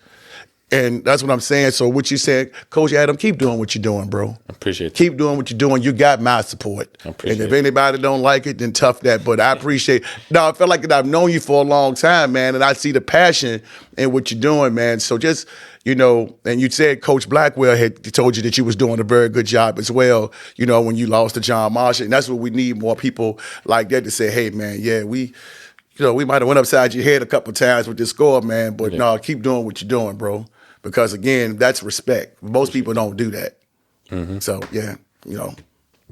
And that's what I'm saying. So what you said, Coach Adam, keep doing what you're doing, bro. I appreciate it. Keep doing what you're doing. You got my support. I appreciate and if anybody don't like it, then tough that. But I appreciate I feel like that I've known you for a long time, man, and I see the passion in what you're doing, man. So just, and you said Coach Blackwell had told you that you was doing a very good job as well, when you lost to John Marshall. And that's what we need, more people like that to say, hey, man, yeah, we might have went upside your head a couple times with this score, man, but no, keep doing what you're doing, bro. Because again, that's respect. Most people don't do that. So yeah,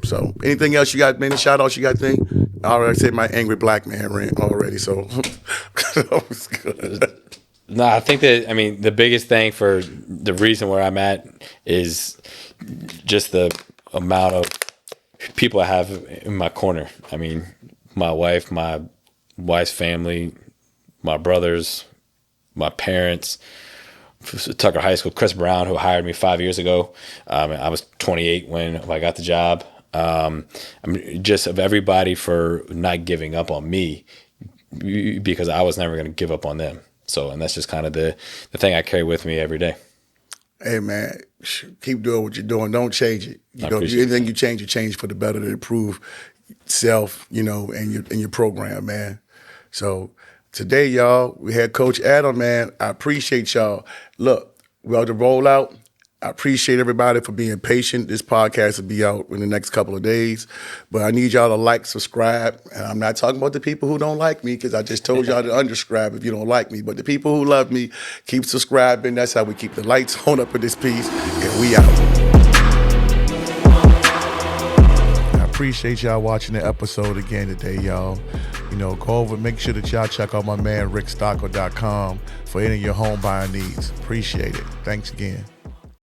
So anything else you got? Any shout outs you got? I already said my angry black man rant already. So that was good. No, I think that the biggest thing for the reason where I'm at is just the amount of people I have in my corner. I mean, my wife, my wife's family, my brothers, my parents. Tucker High School, Chris Brown, who hired me 5 years ago. I was 28 when I got the job. Just of everybody for not giving up on me, because I was never going to give up on them. So, and that's just kind of the thing I carry with me every day. Hey, man, keep doing what you're doing. Don't change it. Anything you change for the better, to improve self, and your program, man. So today, y'all, we had Coach Adam, man. I appreciate y'all. Look, we about to roll out. I appreciate everybody for being patient. This podcast will be out in the next couple of days, but I need y'all to like, subscribe. And I'm not talking about the people who don't like me, because I just told y'all to unsubscribe if you don't like me. But the people who love me, keep subscribing. That's how we keep the lights on up in this piece, and we out. I appreciate y'all watching the episode again today, y'all. You know, go over, make sure that y'all check out my man, rickstockel.com for any of your home buying needs. Appreciate it. Thanks again.